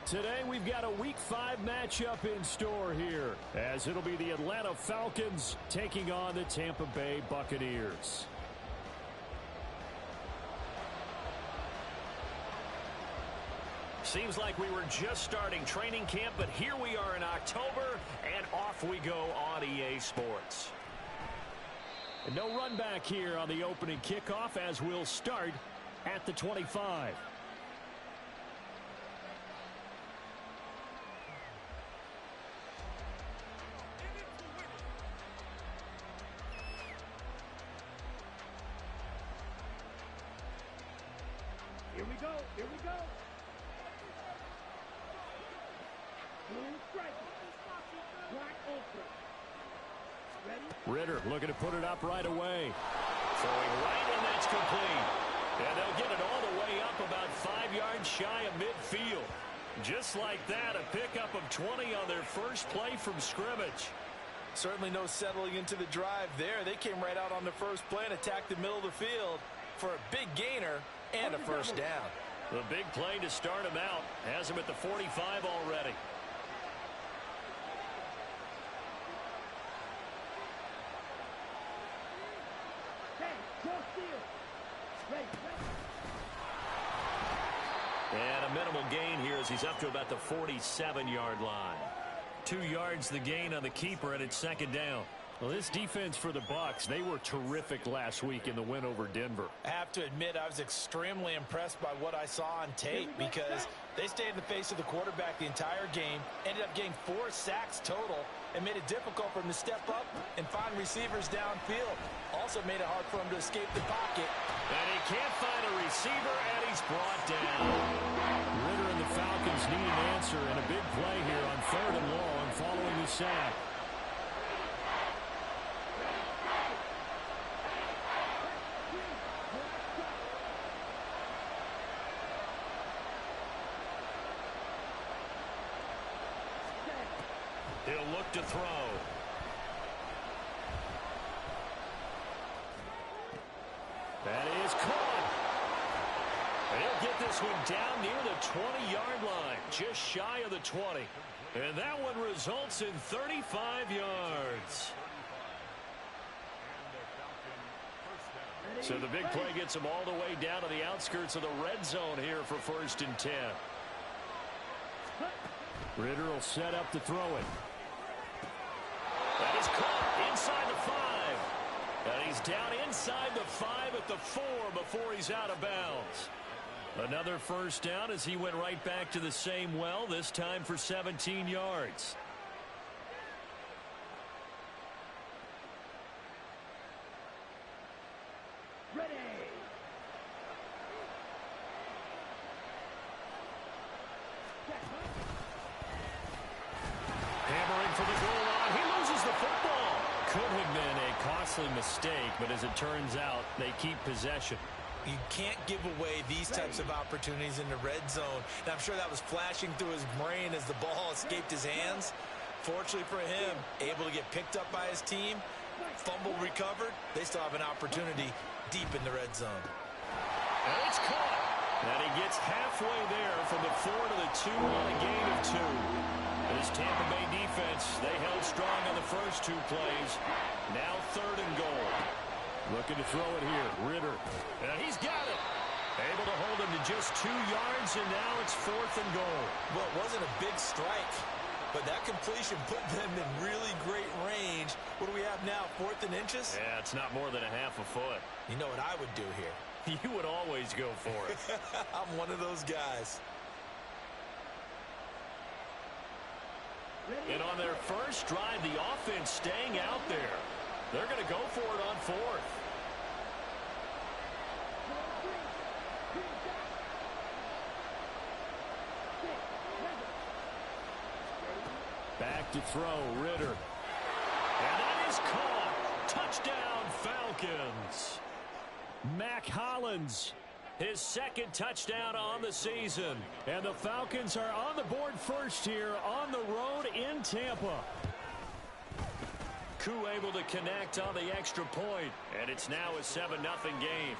Today we've got a Week 5 matchup in store here, as it'll be the Atlanta Falcons taking on the Tampa Bay Buccaneers.
Seems like we were just starting training camp, but here we are in October, and off we go on EA Sports.
And no run back here on the opening kickoff, as we'll start at the 25.
Here we go. Here we go. Blue strike. Black ultra. Ready?
Ritter looking to put it up right away.
Throwing right, and that's complete. And they'll get it all the way up about 5 yards shy of midfield. Just like that, a pickup of 20 on their first play from scrimmage.
Certainly no settling into the drive there. They came right out on the first play and attacked the middle of the field for a big gainer and a first down.
The big play to start him out has him at the 45 already. And a minimal gain here as he's up to about the 47-yard line. 2 yards the gain on the keeper, and it's second down.
Well, this defense for the Bucs, they were terrific last week in the win over Denver.
I have to admit, I was extremely impressed by what I saw on tape because they stayed in the face of the quarterback the entire game, ended up getting 4 sacks total, and made it difficult for him to step up and find receivers downfield. Also made it hard for him to escape the pocket.
And he can't find a receiver, and he's brought down.
Ritter and the Falcons need an answer, and a big play here on 3rd and long following the sack.
He'll look to throw. That is caught. And he'll get this one down near the 20-yard line, just shy of the 20. And that one results in 35 yards. So the big play gets him all the way down to the outskirts of the red zone here for 1st and 10.
Ritter will set up to throw it.
That is caught inside the 5. And he's down inside the 5 at the 4 before he's out of bounds. Another first down as he went right back to the same well, this time for 17 yards.
Ready.
Hammering for the goal line. He loses the football. Could have been a costly mistake, but as it turns out, they keep possession.
You can't give away these types of opportunities in the red zone. And I'm sure that was flashing through his brain as the ball escaped his hands. Fortunately for him, able to get picked up by his team, fumble recovered. They still have an opportunity deep in the red zone.
And it's caught. And he gets halfway there from the 4 to the 2 on a gain of 2. This Tampa Bay defense, they held strong on the first 2 plays. Now 3rd and goal.
Looking to throw it here. Ritter.
And he's got it. Able to hold him to just 2 yards, and now it's 4th and goal.
Well, it wasn't a big strike, but that completion put them in really great range. What do we have now, 4th and inches?
Yeah, it's not more than a half a foot.
You know what I would do here?
You would always go for it.
I'm one of those guys.
And on their first drive, the offense staying out there. They're going to go for it on 4th.
Back to throw, Ritter.
And that is caught. Touchdown, Falcons.
Mac Hollins,
His 2nd touchdown on the season.
and the Falcons are on the board first here on the road in Tampa.
Koo able to connect on the extra point, and it's now a 7-0 game.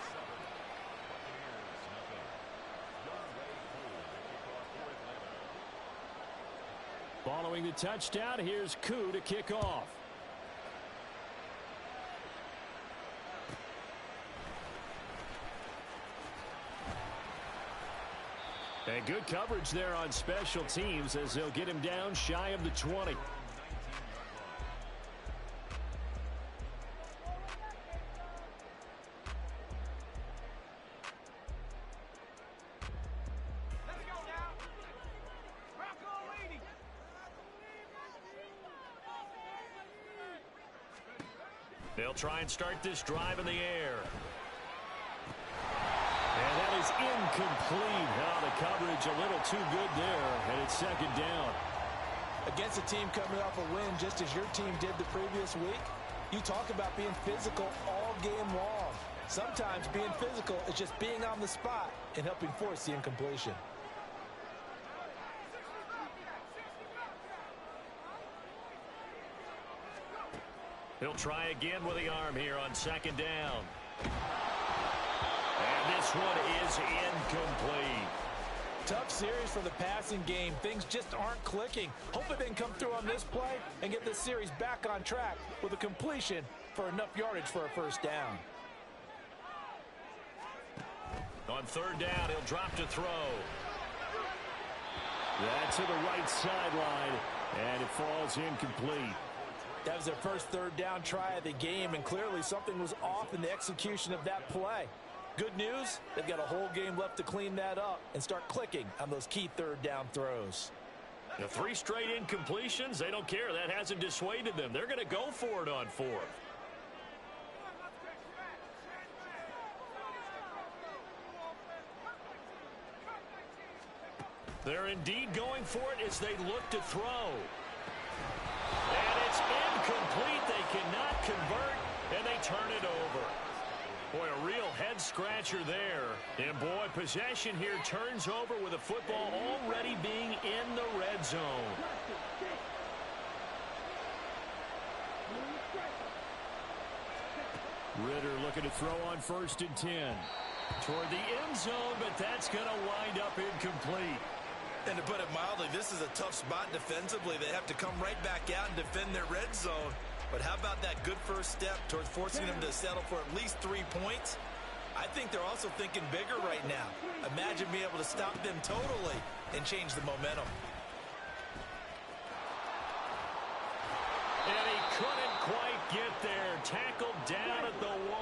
Following the touchdown, here's Koo to kick off. And good coverage there on special teams as they'll get him down shy of the 20.
They'll try and start this drive in the air.
And that is incomplete. Now the coverage a little too good there, and it's second down.
Against a team coming off a win just as your team did the previous week, you talk about being physical all game long. Sometimes being physical is just being on the spot and helping force the incompletion.
He'll try again with the arm here on second down. And this one is incomplete.
Tough series for the passing game. Things just aren't clicking. Hopefully they can come through on this play and get this series back on track with a completion for enough yardage for a first down.
On third down, he'll drop to throw.
That's to the right sideline, and it falls incomplete.
That was their first third down try of the game, and clearly something was off in the execution of that play. Good news, they've got a whole game left to clean that up and start clicking on those key third down throws.
The 3 straight incompletions, they don't care. That hasn't dissuaded them. They're going to go for it on fourth. They're indeed going for it as they look to throw. And it's incomplete. They cannot convert, and they turn it over. Boy, a real head-scratcher there. And, boy, possession here turns over with the football already being in the red zone.
Ritter looking to throw on 1st and 10.
Toward the end zone, but that's going to wind up incomplete.
And to put it mildly, this is a tough spot defensively. They have to come right back out and defend their red zone. But how about that good first step towards forcing them to settle for at least 3 points? I think they're also thinking bigger right now. Imagine being able to stop them totally and change the momentum.
And he couldn't quite get there. Tackled down at the 1.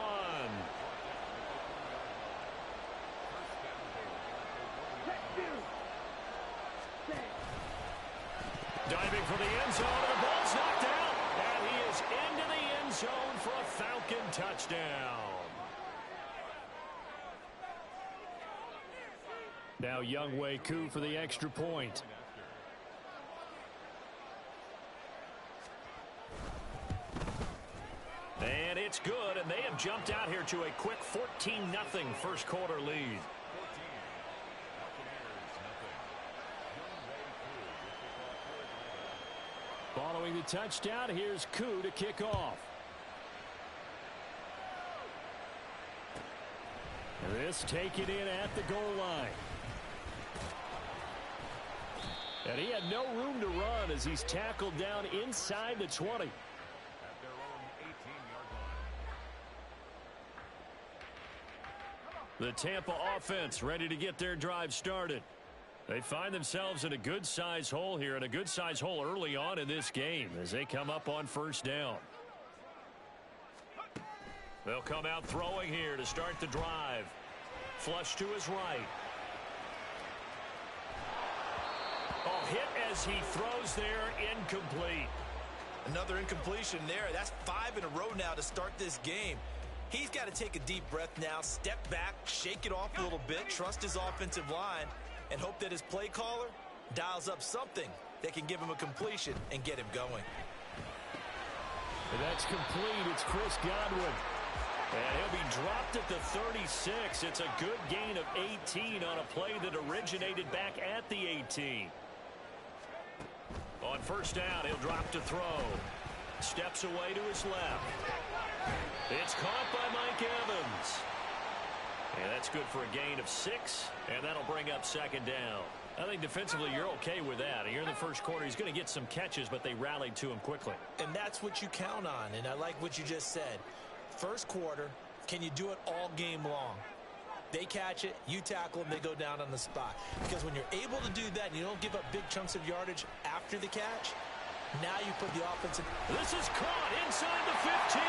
Diving for the end zone, and the ball's knocked out. And he is into the end zone for a Falcon touchdown.
Now Younghoe Koo for the extra point.
And it's good, and they have jumped out here to a quick 14-0 first quarter lead.
Following the touchdown, here's Koo to kick off. This taken in at the goal line. And he had no room to run as he's tackled down inside the 20. The Tampa offense ready to get their drive started. They find themselves in a good-size hole here, and a good-size hole early on in this game as they come up on first down. They'll come out throwing here to start the drive. Flush to his right. Oh, hit as he throws there, incomplete.
Another incompletion there. That's 5 in a row now to start this game. He's got to take a deep breath now, step back, shake it off a little bit, trust his offensive line, and hope that his play caller dials up something that can give him a completion and get him going.
And that's complete. It's Chris Godwin.
And he'll be dropped at the 36. It's a good gain of 18 on a play that originated back at the 18. On first down, he'll drop to throw. steps away to his left. It's caught by Mike Evans. And that's good for a gain of 6, and that'll bring up second down. I think defensively you're okay with that. Here in the first quarter, he's going to get some catches, but they rallied to him quickly.
And that's what you count on, and I like what you just said. First quarter, can you do it all game long? They catch it, you tackle them, they go down on the spot. Because when you're able to do that and you don't give up big chunks of yardage after the catch, now you put the offense in.
This is caught inside the 15.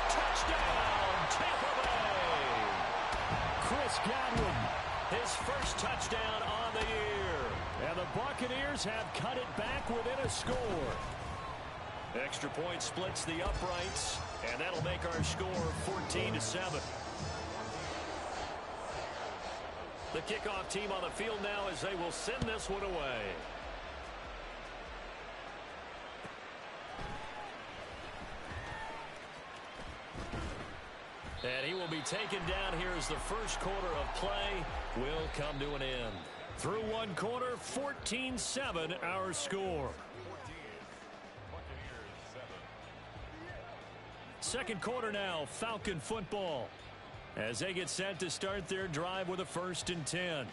Touchdown, Tampa Bay. Chris Godwin, his first touchdown on the year. And the Buccaneers have cut it back within a score. Extra point splits the uprights, and that'll make our score 14-7. The kickoff team on the field now as they will send this one away. And he will be taken down here as the first quarter of play will come to an end. Through one quarter, 14-7 our score. Second quarter now, Falcon football, as they get set to start their drive with a 1st and 10.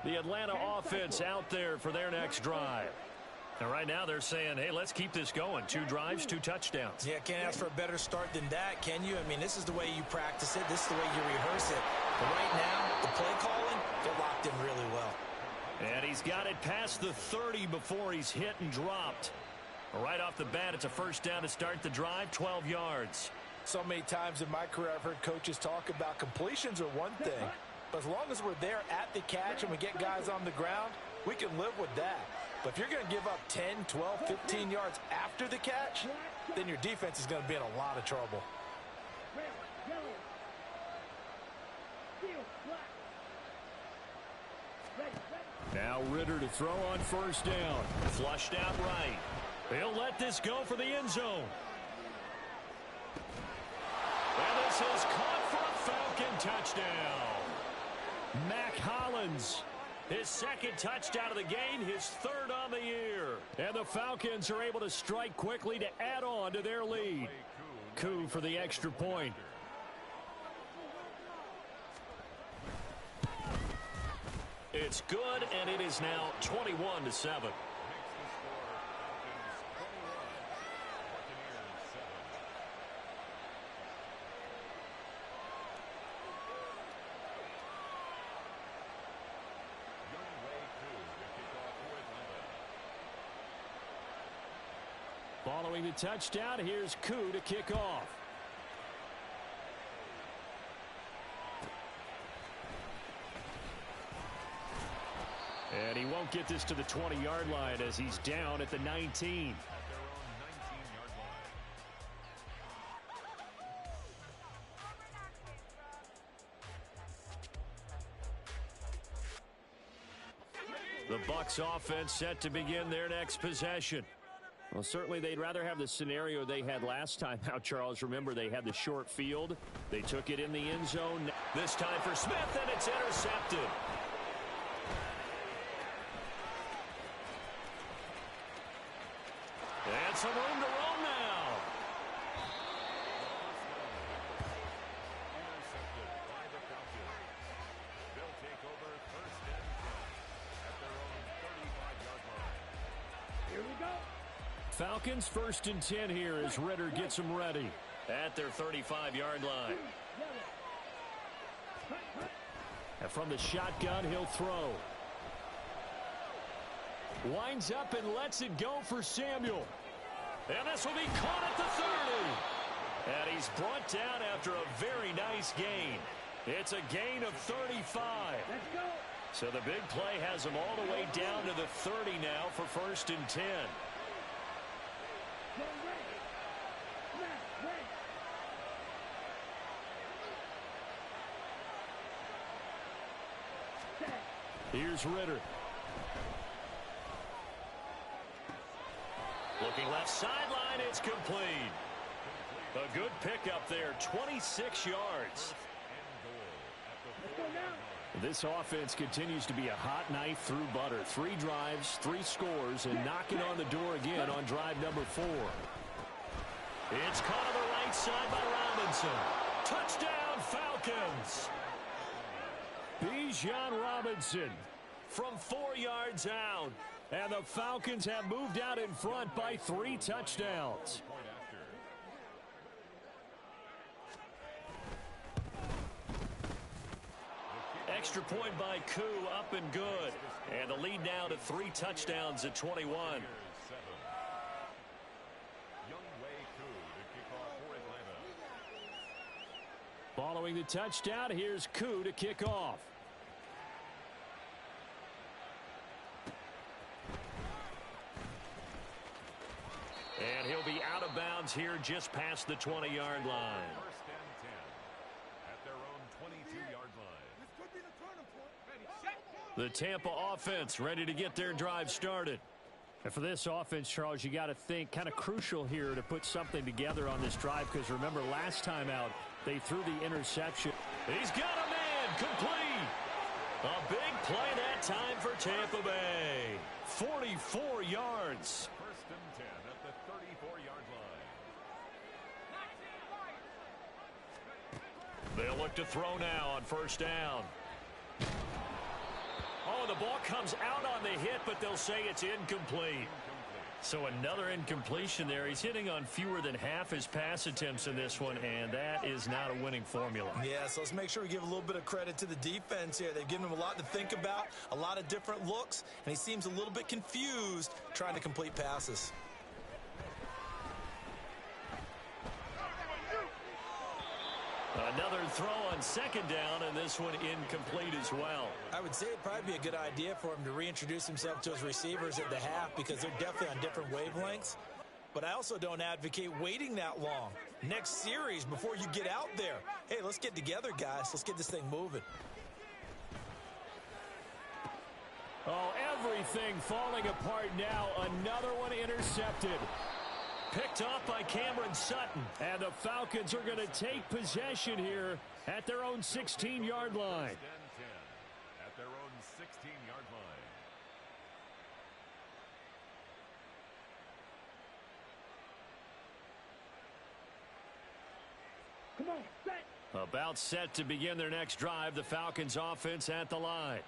The Atlanta offense out there for their next drive. And right now they're saying, hey, let's keep this going. 2 drives, 2 touchdowns.
Yeah, can't ask for a better start than that, can you? I mean, this is the way you practice it. This is the way you rehearse it. But right now, the play calling, they're locked in really well.
And he's got it past the 30 before he's hit and dropped. Right off the bat, it's a first down to start the drive, 12 yards.
So many times in my career, I've heard coaches talk about completions are one thing. But as long as we're there at the catch and we get guys on the ground, we can live with that. But if you're going to give up 10, 12, 15 yards after the catch, then your defense is going to be in a lot of trouble.
Now Ritter to throw on first down. Flushed out right. He'll let this go for the end zone. And this is caught for a Falcon touchdown. Mac Hollins, his second touchdown of the game, his 3rd on the year. And the Falcons are able to strike quickly to add on to their lead. Koo for the extra point. It's good, and it is now 21-7. Following the touchdown, here's Koo to kick off. And he won't get this to the 20-yard line as he's down at the 19. The Bucs offense set to begin their next possession. Well, certainly they'd rather have the scenario they had last time out, Charles. Remember, they had the short field. They took it in the end zone. This time for Smith, and it's intercepted. And some room to roam now.
Intercepted by the Falcons. They'll take over 1st and 10 at their own 35-yard line.
Here we go.
Falcons 1st and 10 here as Ritter gets them ready at their 35-yard line. And from the shotgun, he'll throw. Winds up and lets it go for Samuel. And this will be caught at the 30. And he's brought down after a very nice gain. It's a gain of 35.
Let's go.
So the big play has him all the way down to the 30 now for 1st and 10. Here's Ritter. Looking left sideline, it's complete. A good pickup there, 26 yards. This offense continues to be a hot knife through butter. 3 drives, 3 scores, and knocking on the door again on drive number 4. It's caught on the right side by Robinson. Touchdown, Falcons. Bijan Robinson from 4 yards out. And the Falcons have moved out in front by 3 touchdowns. Extra point by Koo, up and good. And the lead now to 3 touchdowns at 21. Following the touchdown, here's Koo to kick off. And he'll be out of bounds here just past the 20-yard line.
First and 10 at their own 22-yard line.
The Tampa offense ready to get their drive started. And for this offense, Charles, you got to think kind of crucial here to put something together on this drive, because remember last time out they threw the interception. He's got a man complete. A big play that time for Tampa Bay. 44 yards.
First and 10 at the 34-yard line.
They'll look to throw now on first down. Oh, the ball comes out on the hit, but they'll say it's incomplete. So another incompletion there. He's hitting on fewer than half his pass attempts in this one, and that is not a winning formula.
Yeah, so let's make sure we give a little bit of credit to the defense here. They've given him a lot to think about, a lot of different looks, and he seems a little bit confused trying to complete passes.
Another throw on second down, and this one incomplete as well.
I would say it'd probably be a good idea for him to reintroduce himself to his receivers at the half, because they're definitely on different wavelengths. But I also don't advocate waiting that long. Next series, before you get out there, hey, let's get together, guys. Let's get this thing moving.
Oh, everything falling apart now. Another one intercepted. Picked off by Cameron Sutton. And the Falcons are going to take possession here at their own 16-yard line.
First and 10 at their own 16-yard line.
Come on, set.
About set to begin their next drive. The Falcons offense at the line.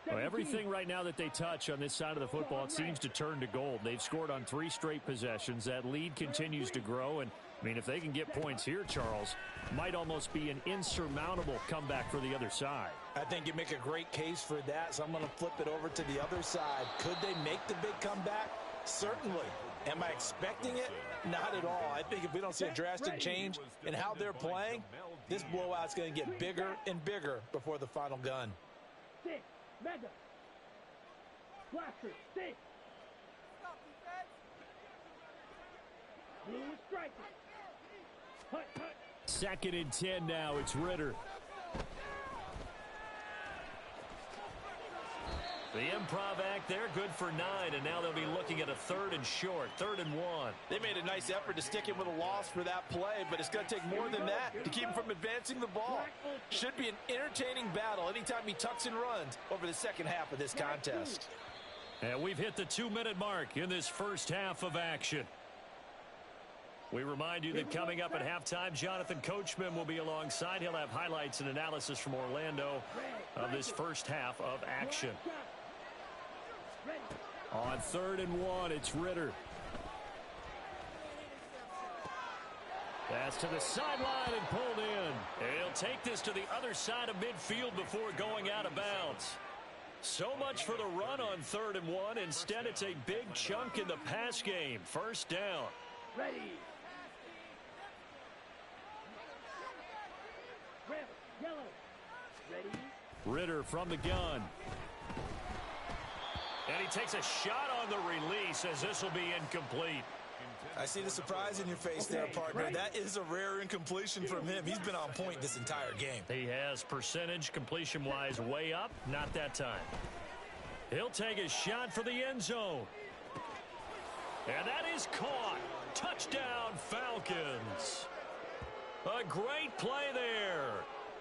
Well, everything right now that they touch on this side of the football, it seems to turn to gold. They've scored on 3 straight possessions. That lead continues to grow. And, I mean, if they can get points here, Charles, might almost be an insurmountable comeback for the other side.
I think you make a great case for that, so I'm going to flip it over to the other side. Could they make the big comeback? Certainly. Am I expecting it? Not at all. I think if we don't see a drastic change in how they're playing, this blowout's going to get bigger and bigger before the final gun.
Six. Mega. Blaster. Six. Blue is striking. Hut, hut.
Second and 10 now. It's Ritter. The improv act there, good for 9, and now they'll be looking at a 3rd and short, 3rd and 1.
They made a nice effort to stick him with a loss for that play, but it's going to take more than that to keep him from advancing the ball. Should be an entertaining battle anytime he tucks and runs over the second half of this contest.
And we've hit the 2-minute mark in this first half of action. We remind you that coming up at halftime, Jonathan Coachman will be alongside. He'll have highlights and analysis from Orlando of this first half of action. On 3rd and 1, it's Ritter. Pass to the sideline and pulled in. And he'll take this to the other side of midfield before going out of bounds. So much for the run on 3rd and 1. Instead, it's a big chunk in the pass game. First down.
Ready. Red, yellow. Ready.
Ritter from the gun. And he takes a shot on the release as this will be incomplete.
I see the surprise in your face there, partner. That is a rare incompletion from him. He's been on point this entire game.
He has percentage completion-wise way up. Not that time. He'll take a shot for the end zone. And that is caught. Touchdown, Falcons. A great play there.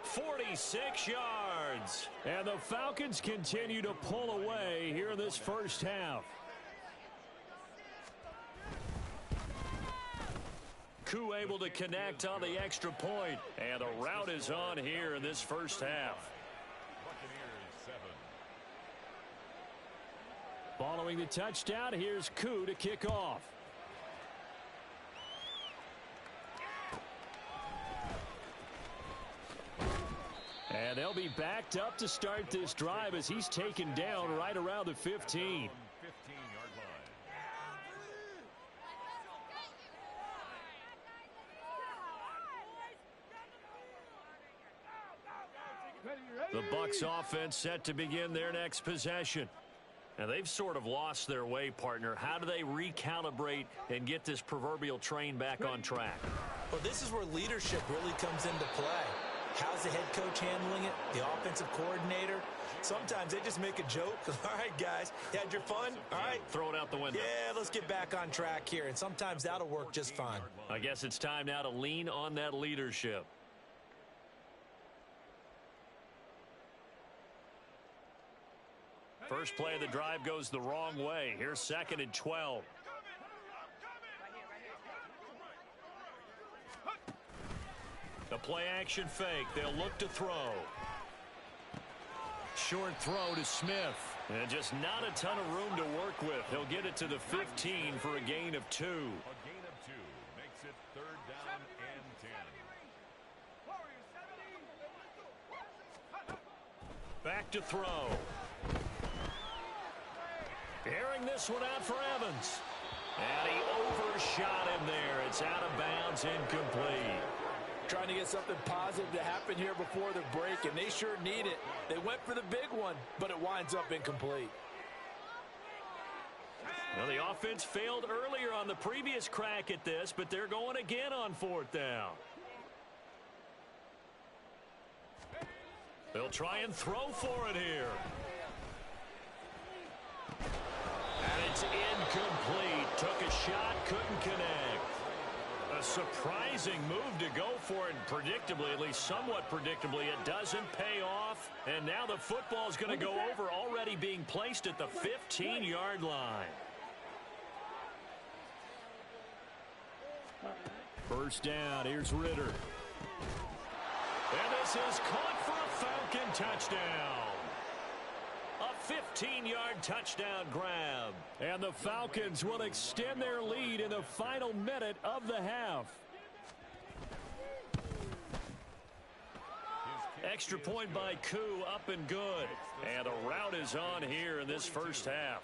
46 yards. And the Falcons continue to pull away here in this first half. Koo able to connect on the extra point. And the route is on here in this first half. Following the touchdown, here's Koo to kick off. And they'll be backed up to start this drive as he's taken down right around the 15.
15-yard line.
The Bucs offense set to begin their next possession. And they've sort of lost their way, partner. How do they recalibrate and get this proverbial train back on track?
Well, this is where leadership really comes into play. How's the head coach handling it? The offensive coordinator? Sometimes they just make a joke. All right, guys, you had your fun? All right.
Throw it out the window.
Yeah, let's get back on track here. And sometimes that'll work just fine.
I guess it's time now to lean on that leadership. First play of the drive goes the wrong way. Here's 2nd and 12. The play action fake. They'll look to throw. Short throw to Smith. And just not a ton of room to work with. He'll get it to the 15 for a gain of 2.
A gain of 2 makes it 3rd down and 10.
Back to throw. Airing this one out for Evans. And he overshot him there. It's out of bounds, incomplete.
Trying to get something positive to happen here before the break, and they sure need it. They went for the big one, but it winds up incomplete.
Well, the offense failed earlier on the previous crack at this, but they're going again on 4th down. They'll try and throw for it here. And it's incomplete. Took a shot, couldn't connect. A surprising move to go for it, and predictably, at least somewhat predictably, it doesn't pay off. And now the football's going to go over, already being placed at the 15-yard line. First down, here's Ritter. And this is caught for a Falcon touchdown. A 15-yard touchdown grab. And the Falcons will extend their lead in the final minute of the half. Extra point by Koo, up and good. And a route is on here in this first half.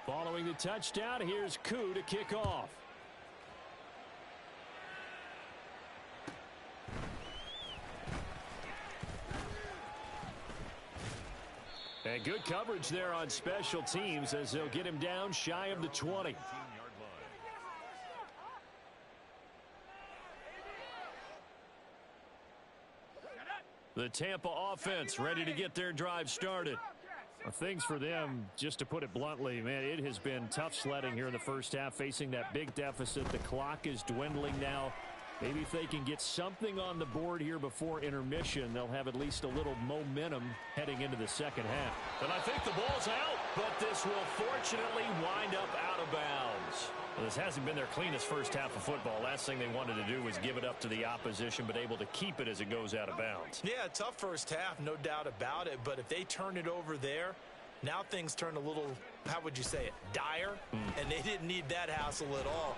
Following the touchdown, here's Koo to kick off. And good coverage there on special teams as they'll get him down shy of the 20. The Tampa offense ready to get their drive started. Well, things for them, just to put it bluntly, man, it has been tough sledding here in the first half, facing that big deficit. The clock is dwindling now. Maybe if they can get something on the board here before intermission, they'll have at least a little momentum heading into the second half. And I think the ball's out, but this will fortunately wind up out of bounds. Well, this hasn't been their cleanest first half of football. Last thing they wanted to do was give it up to the opposition, but able to keep it as it goes out of bounds.
Yeah, tough first half, no doubt about it. But if they turn it over there, now things turn a little, how would you say it, dire? And they didn't need that hassle at all.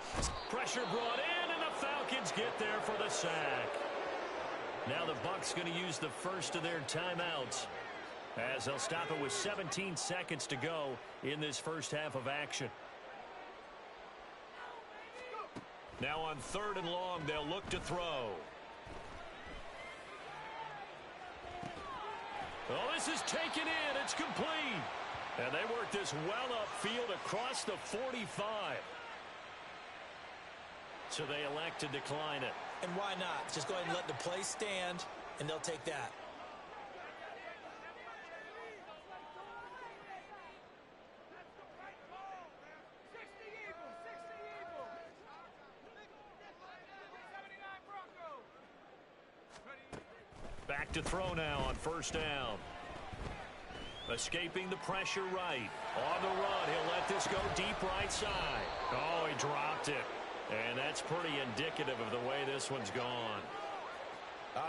Pressure brought in, and the Falcons get there for the sack. Now the Bucs going to use the first of their timeouts as they'll stop it with 17 seconds to go in this first half of action. Now on 3rd and long, they'll look to throw. Oh, this is taken in. It's complete. And they work this well upfield across the 45. So they elect to decline it.
And why not? Just go ahead and let the play stand, and they'll take that.
back to throw now on first down. Escaping the pressure right. On the run, he'll let this go deep right side. Oh, he dropped it. And that's pretty indicative of the way this one's gone.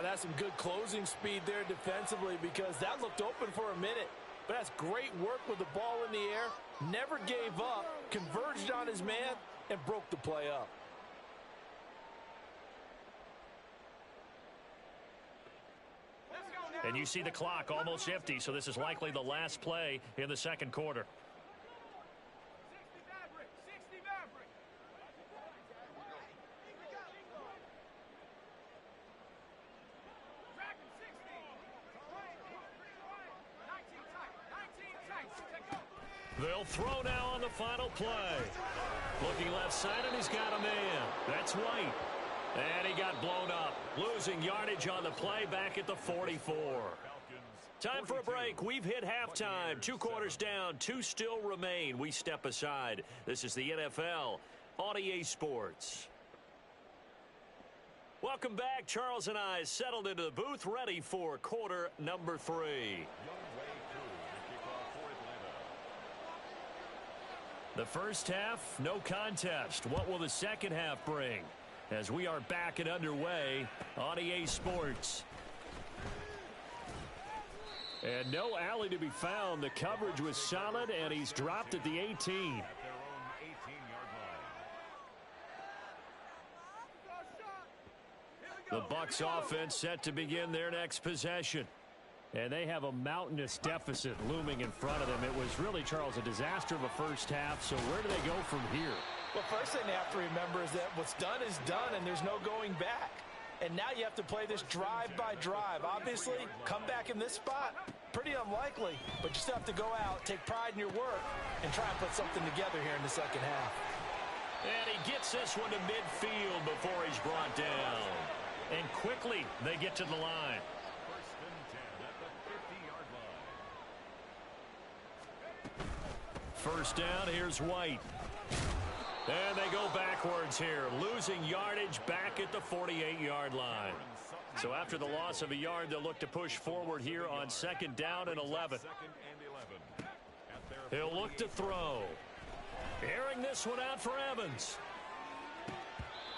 That's some good closing speed there defensively, because that looked open for a minute. But that's great work with the ball in the air. Never gave up, converged on his man, and broke the play up.
And you see the clock almost empty, so this is likely the last play in the second quarter.
60 Maverick. Dragon 60. 19 tight.
They'll throw now on the final play. Looking left side, and he's got a man. That's White. And he got blown up. Losing yardage on the play back at the 44. Time for a break. We've hit halftime. 2 quarters down. 2 still remain. We step aside. This is the NFL on EA Sports. Welcome back. Charles and I settled into the booth, ready for quarter number 3. The first half, no contest. What will the second half bring? As we are back and underway on EA Sports. And no alley to be found. The coverage was solid, and he's dropped at the 18. The Bucs offense set to begin their next possession. And they have a mountainous deficit looming in front of them. It was really, Charles, a disaster of a first half. So where do they go from here?
Well, first thing they have to remember is that what's done is done, and there's no going back. And now you have to play this drive by drive. Obviously, come back in this spot, pretty unlikely. But you still have to go out, take pride in your work, and try and put something together here in the second half.
And he gets this one to midfield before he's brought down. And quickly, they get to the line. First down, here's White. And they go backwards here, losing yardage back at the 48-yard line. So after the loss of a yard, they'll look to push forward here on second down and 11. He'll look to throw. Airing this one out for Evans.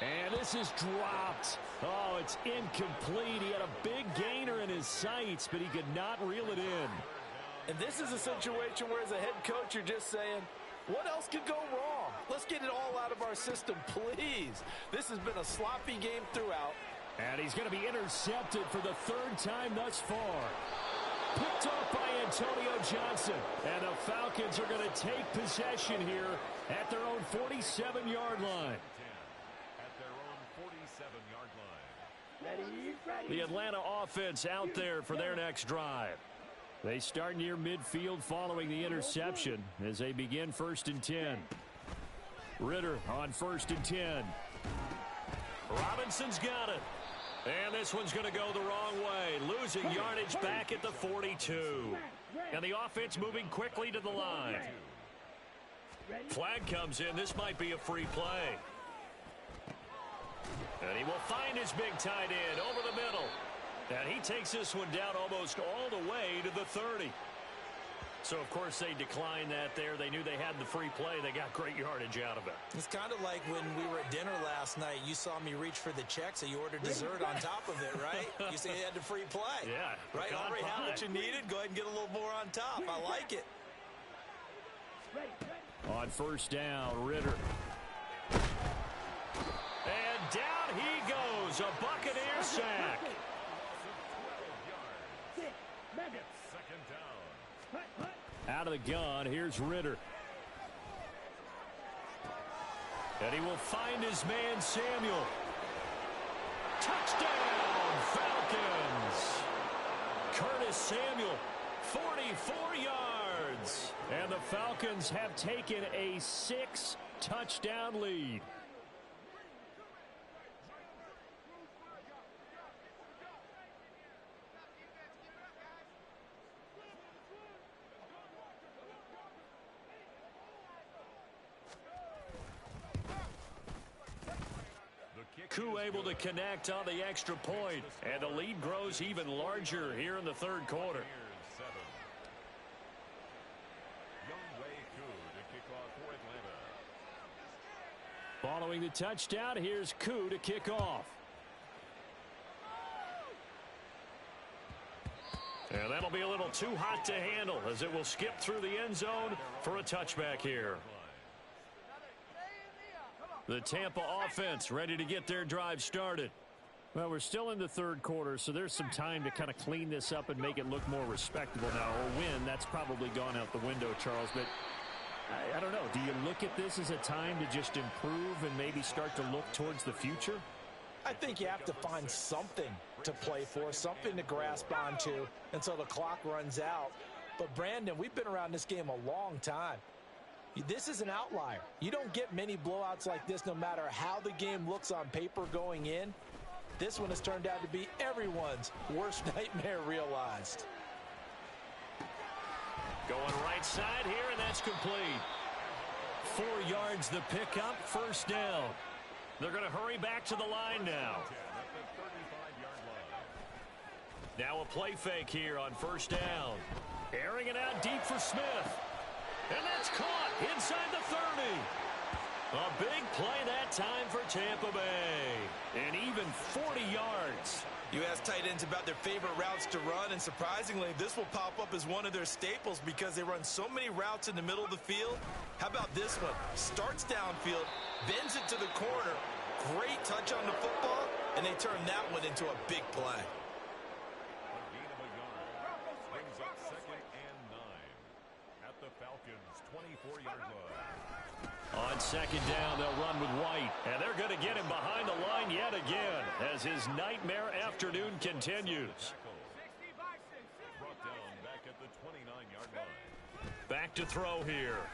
And this is dropped. Oh, it's incomplete. He had a big gainer in his sights, but he could not reel it in.
And this is a situation where, as a head coach, you're just saying, what else could go wrong? Let's get it all out of our system, please. This has been a sloppy game throughout.
And he's going to be intercepted for the 3rd time thus far. Picked off by Antonio Johnson. And the Falcons are going to take possession here at their own 47-yard line. The Atlanta offense out there for their next drive. They start near midfield following the interception as they begin 1st and 10. Ritter on 1st and 10. Robinson's got it. And this one's going to go the wrong way. Losing yardage back at the 42. And the offense moving quickly to the line. Flag comes in. This might be a free play. And he will find his big tight end over the middle. And he takes this one down almost all the way to the 30. So, of course, they declined that there. They knew they had the free play. They got great yardage out of it.
It's kind of like when we were at dinner last night. You saw me reach for the check, so you ordered dessert on top of it, right? You said you had the free play.
Yeah.
Right? Already had what you needed. Go ahead and get a little more on top. I like it.
On first down, Ritter. And down he goes. A Buccaneer sack. Out of the gun, here's Ritter. And he will find his man, Samuel. Touchdown, Falcons. Curtis Samuel, 44 yards. And the Falcons have taken a 6-touchdown lead. Koo able to connect on the extra point, and the lead grows even larger here in the third quarter. Following the touchdown, here's Koo to kick off. And that'll be a little too hot to handle as it will skip through the end zone for a touchback here. The Tampa offense ready to get their drive started. Well, we're still in the third quarter, so there's some time to kind of clean this up and make it look more respectable now. Or win, that's probably gone out the window, Charles. But I don't know. Do you look at this as a time to just improve and maybe start to look towards the future?
I think you have to find something to play for, something to grasp onto until the clock runs out. But, Brandon, we've been around this game a long time. This is an outlier. You don't get many blowouts like this no matter how the game looks on paper going in. This one has turned out to be everyone's worst nightmare realized.
Going right side here, and that's complete. 4 yards the pickup, first down. They're going to hurry back to the line now. Now a play fake here on first down. Airing it out deep for Smith. And that's caught inside the 30. A big play that time for Tampa Bay. And even 40 yards.
You ask tight ends about their favorite routes to run, and surprisingly, this will pop up as one of their staples because they run so many routes in the middle of the field. How about this one? Starts downfield, bends it to the corner. Great touch on the football, and they turn that one into a big play.
Brings up 2nd and 9 at the Falcons' 24-yard line.
On second down, they'll run with White. And they're going to get him behind the line yet again as his nightmare afternoon continues.
Brought down back at the 29-yard line.
Back to throw here.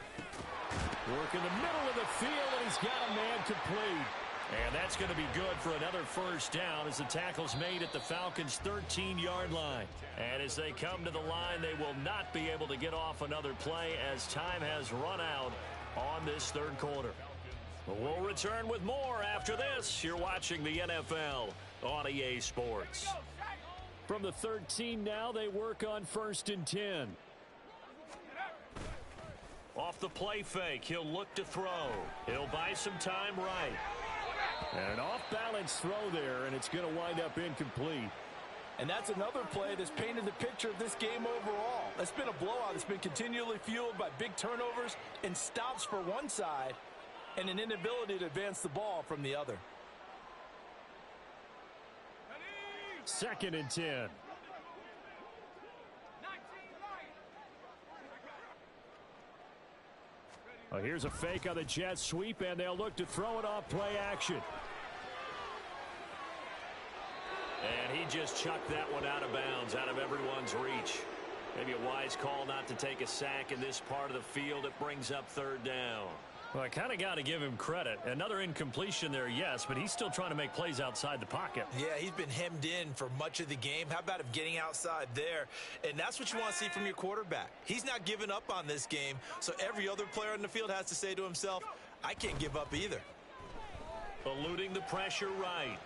Work in the middle of the field, and he's got a man complete. And that's going to be good for another first down as the tackle's made at the Falcons' 13-yard line. And as they come to the line, they will not be able to get off another play as time has run out on this third quarter. We'll return with more after this. You're watching the NFL on EA Sports. From the 13 now, they work on 1st and 10. Off the play fake, he'll look to throw. He'll buy some time right. And an off-balance throw there, and it's going to wind up incomplete.
And that's another play that's painted the picture of this game overall. It's been a blowout. It's been continually fueled by big turnovers and stops for one side and an inability to advance the ball from the other.
2nd and 10. Well, here's a fake on the jet sweep, and they'll look to throw it off play action. And he just chucked that one out of bounds, out of everyone's reach. Maybe a wise call not to take a sack in this part of the field. It brings up 3rd down. Well, I kind of got to give him credit. Another incompletion there, yes, but he's still trying to make plays outside the pocket.
Yeah, he's been hemmed in for much of the game. How about him getting outside there? And that's what you want to see from your quarterback. He's not giving up on this game, so every other player on the field has to say to himself, I can't give up either.
Eluding the pressure right.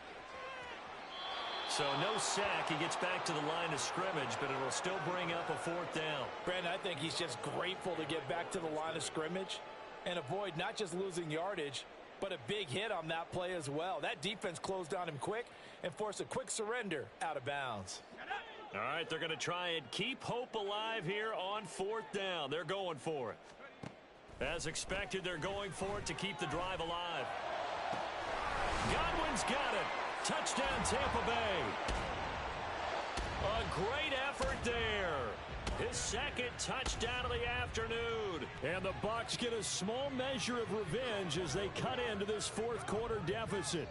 So no sack. He gets back to the line of scrimmage, but it'll still bring up a 4th down.
Brandon, I think he's just grateful to get back to the line of scrimmage and avoid not just losing yardage, but a big hit on that play as well. That defense closed on him quick and forced a quick surrender out of bounds.
All right, they're going to try and keep hope alive here on 4th down. They're going for it. As expected, they're going for it to keep the drive alive. Godwin's got it. Touchdown, Tampa Bay. A great effort there. His 2nd touchdown of the afternoon. And the Bucs get a small measure of revenge as they cut into this 4th quarter deficit.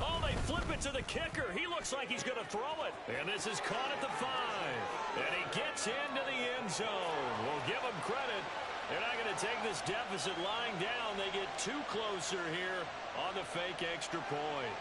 Oh, they flip it to the kicker. He looks like he's going to throw it. And this is caught at the 5. And he gets into the end zone. We'll give him credit. They're not going to take this deficit lying down. They get 2 closer here on the fake extra point.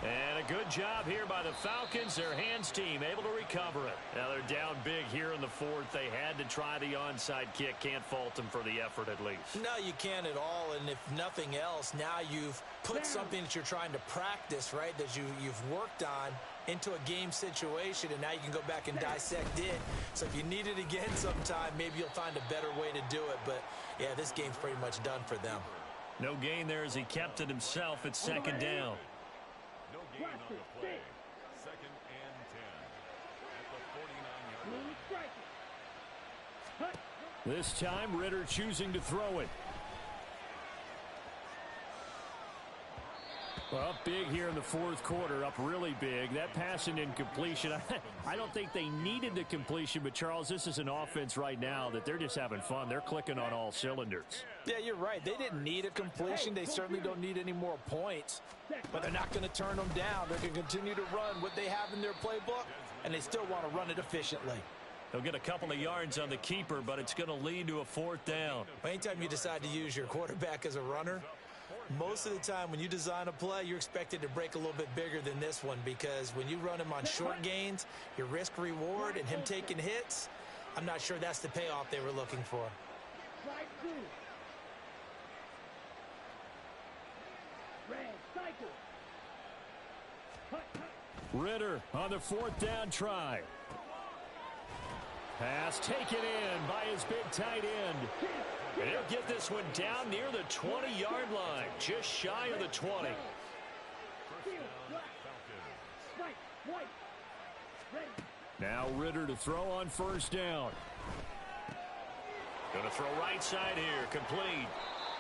And A good job here by the Falcons. Their hands team able to recover it. Now they're down big here in the fourth. They had to try the onside kick. Can't fault them for the effort at least.
No, you can't at all. And if nothing else, now you've put something that you're trying to practice, right, that you've worked on into a game situation, and now you can go back and dissect it. So if you need it again sometime, maybe you'll find a better way to do it. But, yeah, this game's pretty much done for them.
No gain there as he kept it himself. It's second down.
No gain on the play. Second and 10 at the 49-yard line.
This time, Ritter choosing to throw it. Well, up big here in the fourth quarter, up really big. That pass and incompletion, I don't think they needed the completion, but Charles, this is an offense right now that they're just having fun. They're clicking on all cylinders.
Yeah, you're right. They didn't need a completion. They certainly don't need any more points, but they're not going to turn them down. They're going to continue to run what they have in their playbook, and they still want to run it efficiently.
They'll get a couple of yards on the keeper, but it's going to lead to a fourth down.
Anytime you decide to use your quarterback as a runner, most of the time when you design a play, you're expected to break a little bit bigger than this one, because when you run him on short gains, your risk reward and him taking hits, I'm not sure that's the payoff they were looking for.
Ritter on the fourth down try. Pass taken in by his big tight end. And he'll get this one down near the 20-yard line, just shy of the 20. Now Ritter to throw on first down. Going to throw right side here, complete.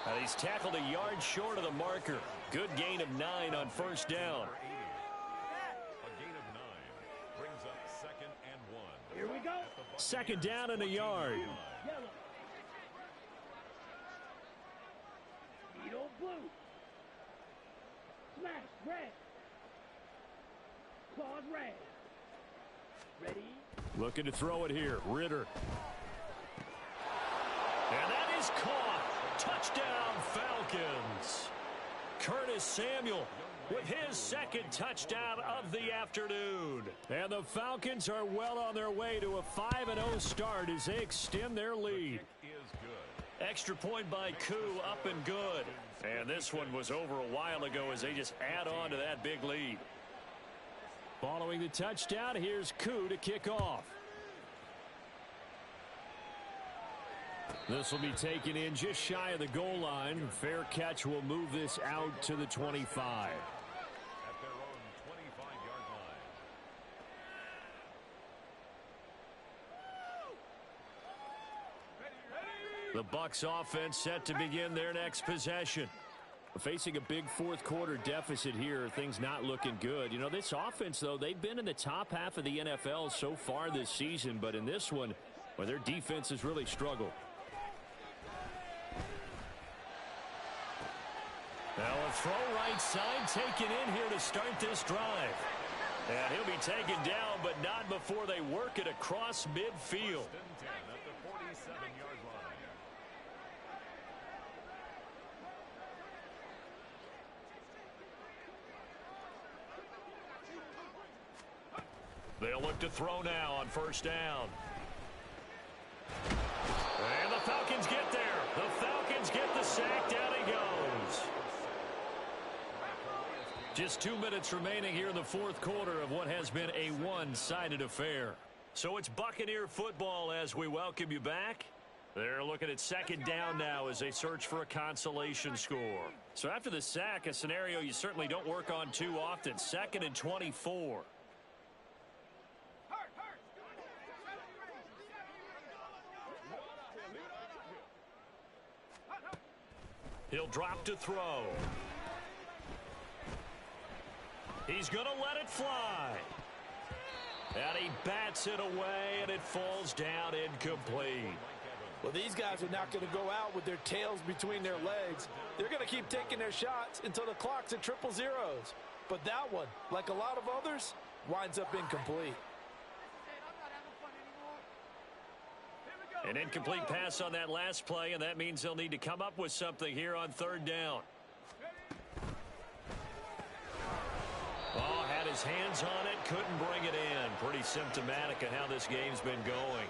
Now he's tackled a yard short of the marker. Good gain of 9 on first down.
A gain of 9 brings up second and 1.
Here we go.
Second down and a yard.
Yellow. Needle blue. Smash red. Claws red. Ready?
Looking to throw it here. Ritter. And that is caught. Touchdown, Falcons. Curtis Samuel with his second touchdown of the afternoon. And the Falcons are well on their way to a 5-0 start as they extend their lead.
Is good.
Extra point by Koo, up and good. And this one was over a while ago as they just add on to that big lead. Following the touchdown, here's Koo to kick off. This will be taken in just shy of the goal line. Fair catch will move this out to the 25.
At their own 25-yard line.
The Bucs offense set to begin their next possession. Facing a big fourth quarter deficit here, things not looking good. You know, this offense, though, they've been in the top half of the NFL so far this season, but in this one, well, their defense has really struggled. Now a throw right side taken in here to start this drive. And he'll be taken down, but not before they work it across midfield.
First and 10 at the 47-yard line.
They'll look to throw now on first down. And the Falcons get there. The Falcons get the sack. Down he goes. Just 2 minutes remaining here in the fourth quarter of what has been a one-sided affair. So it's Buccaneer football as we welcome you back. They're looking at second down now as they search for a consolation score. So after the sack, a scenario you certainly don't work on too often. Second and 24. He'll drop to throw. He's going to let it fly. And he bats it away, and it falls down incomplete.
Well, these guys are not going to go out with their tails between their legs. They're going to keep taking their shots until the clock's at triple zeros. But that one, like a lot of others, winds up incomplete.
An incomplete pass on that last play, and that means they'll need to come up with something here on third down. Oh, his hands on it, couldn't bring it in. Pretty symptomatic of how this game's been going.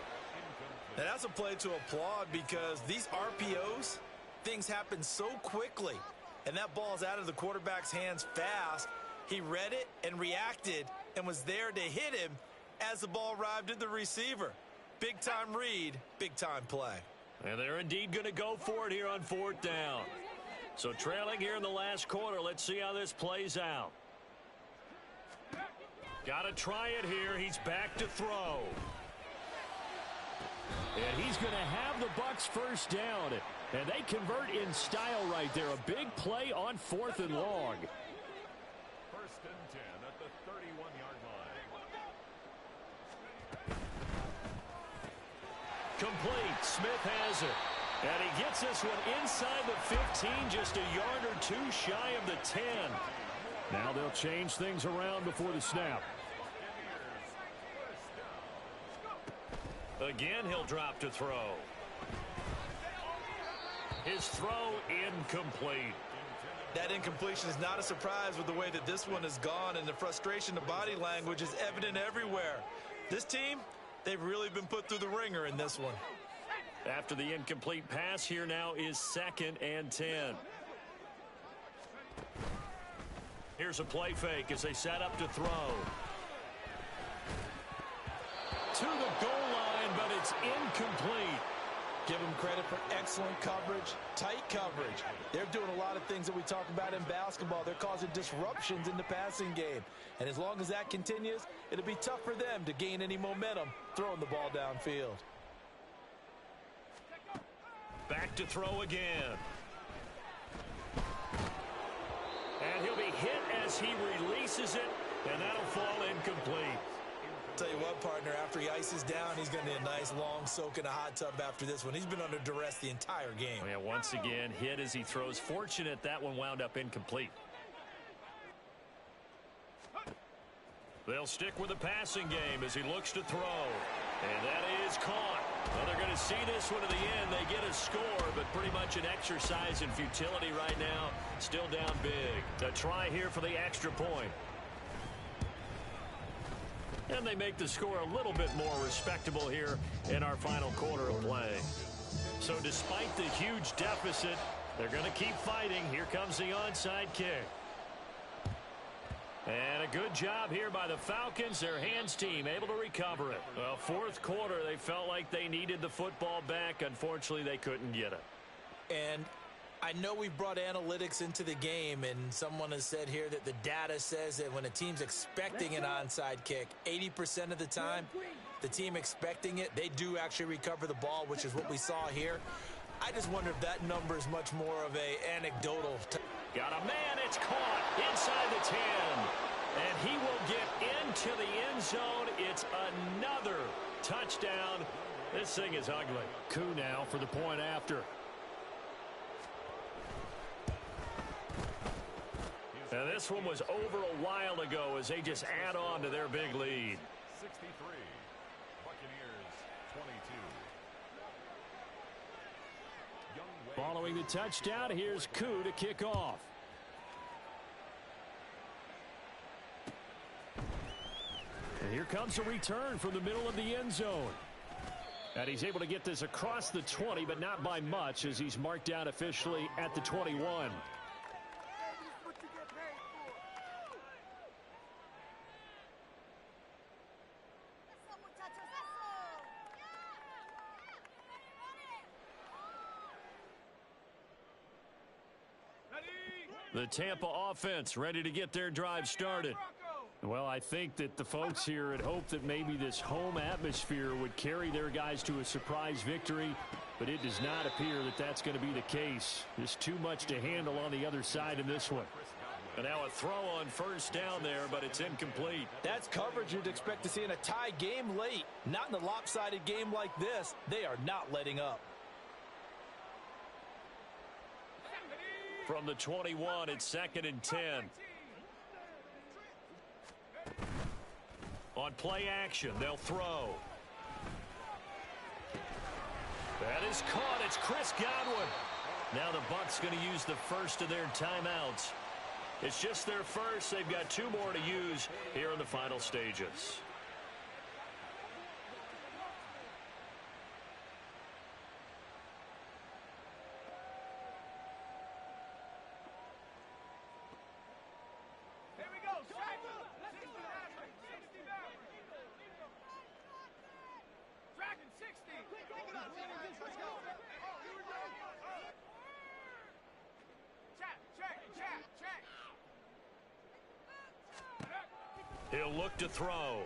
And that's a play to applaud because these RPOs, things happen so quickly. And that ball's out of the quarterback's hands fast. He read it and reacted and was there to hit him as the ball arrived at the receiver. Big-time read, big-time play.
And they're indeed going to go for it here on 4th down. So trailing here in the last quarter, let's see how this plays out. Got to try it here. He's back to throw. And he's going to have the Bucs first down. And they convert in style right there. A big play on 4th and long.
First and 10 at the 31-yard line.
Complete. Smith has it. And he gets this one inside the 15, just a yard or two shy of the 10.
Now they'll change things around before the snap.
Again, he'll drop to throw. His throw incomplete.
That incompletion is not a surprise with the way that this one has gone, and the frustration, the body language is evident everywhere. This team, they've really been put through the ringer in this one.
After the incomplete pass, here now is 2nd and 10. Here's a play fake as they set up to throw. To the goal line, but it's incomplete.
Give them credit for excellent coverage, tight coverage. They're doing a lot of things that we talk about in basketball. They're causing disruptions in the passing game. And as long as that continues, it'll be tough for them to gain any momentum throwing the ball downfield.
Back to throw again. And he'll be hit as he releases it, and that'll fall incomplete.
Tell you what, partner, after he ices down, he's going to need a nice long soak in a hot tub after this one. He's been under duress the entire game.
Yeah, once again, hit as he throws. Fortunate that one wound up incomplete. They'll stick with the passing game as he looks to throw. And that is caught. Well, they're going to see this one to the end. They get a score, but pretty much an exercise in futility right now. Still down big. A try here for the extra point. And they make the score a little bit more respectable here in our final quarter of play. So despite the huge deficit, they're going to keep fighting. Here comes the onside kick. And a good job here by the Falcons, their hands team, able to recover it. Well, 4th quarter, they felt like they needed the football back. Unfortunately, they couldn't get it.
And I know we've brought analytics into the game, and someone has said here that the data says that when a team's expecting an onside kick, 80% of the time, the team expecting it, they do actually recover the ball, which is what we saw here. I just wonder if that number is much more of a anecdotal.
Got a man, it's caught inside the 10. And he will get into the end zone. It's another touchdown. This thing is ugly.
Coup now for the point after.
And this one was over a while ago as they just add on to their big lead.
63. Buccaneers 22.
Following the touchdown, here's Coup to kick off. And here comes a return from the middle of the end zone. And he's able to get this across the 20, but not by much as he's marked down officially at the 21.
The Tampa offense ready to get their drive started.
Well, I think that the folks here had hoped that maybe this home atmosphere would carry their guys to a surprise victory, but it does not appear that that's going to be the case. There's too much to handle on the other side in this one.
And now a throw on first down there, but it's incomplete.
That's coverage you'd expect to see in a tie game late. Not in a lopsided game like this. They are not letting up.
From the 21, it's 2nd and 10. On play action, they'll throw. That is caught. It's Chris Godwin. Now the Bucs going to use the first of their timeouts. It's just their first. They've got 2 more to use here in the final stages.
Here we go. 60 back. Tracking 60. Let's go. Check.
He'll look to throw.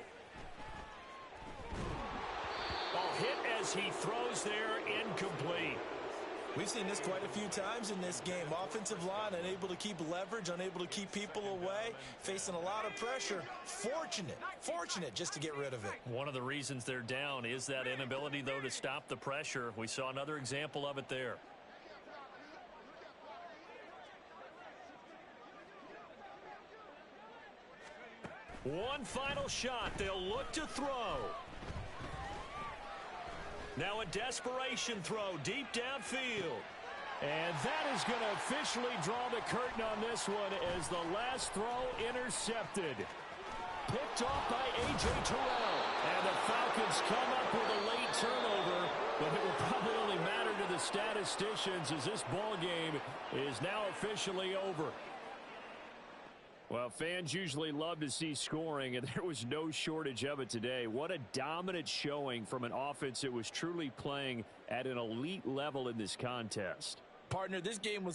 Ball hit as he throws there, incomplete.
We've seen this quite a few times in this game. Offensive line unable to keep leverage, unable to keep people away, facing a lot of pressure. Fortunate just to get rid of it.
One of the reasons they're down is that inability, though, to stop the pressure. We saw another example of it there. One final shot. They'll look to throw. Now a desperation throw deep downfield. And that is going to officially draw the curtain on this one as the last throw intercepted. Picked off by A.J. Terrell. And the Falcons come up with a late turnover, but it will probably only matter to the statisticians as this ball game is now officially over. Well, fans usually love to see scoring, and there was no shortage of it today. What a dominant showing from an offense that was truly playing at an elite level in this contest.
Partner, this game was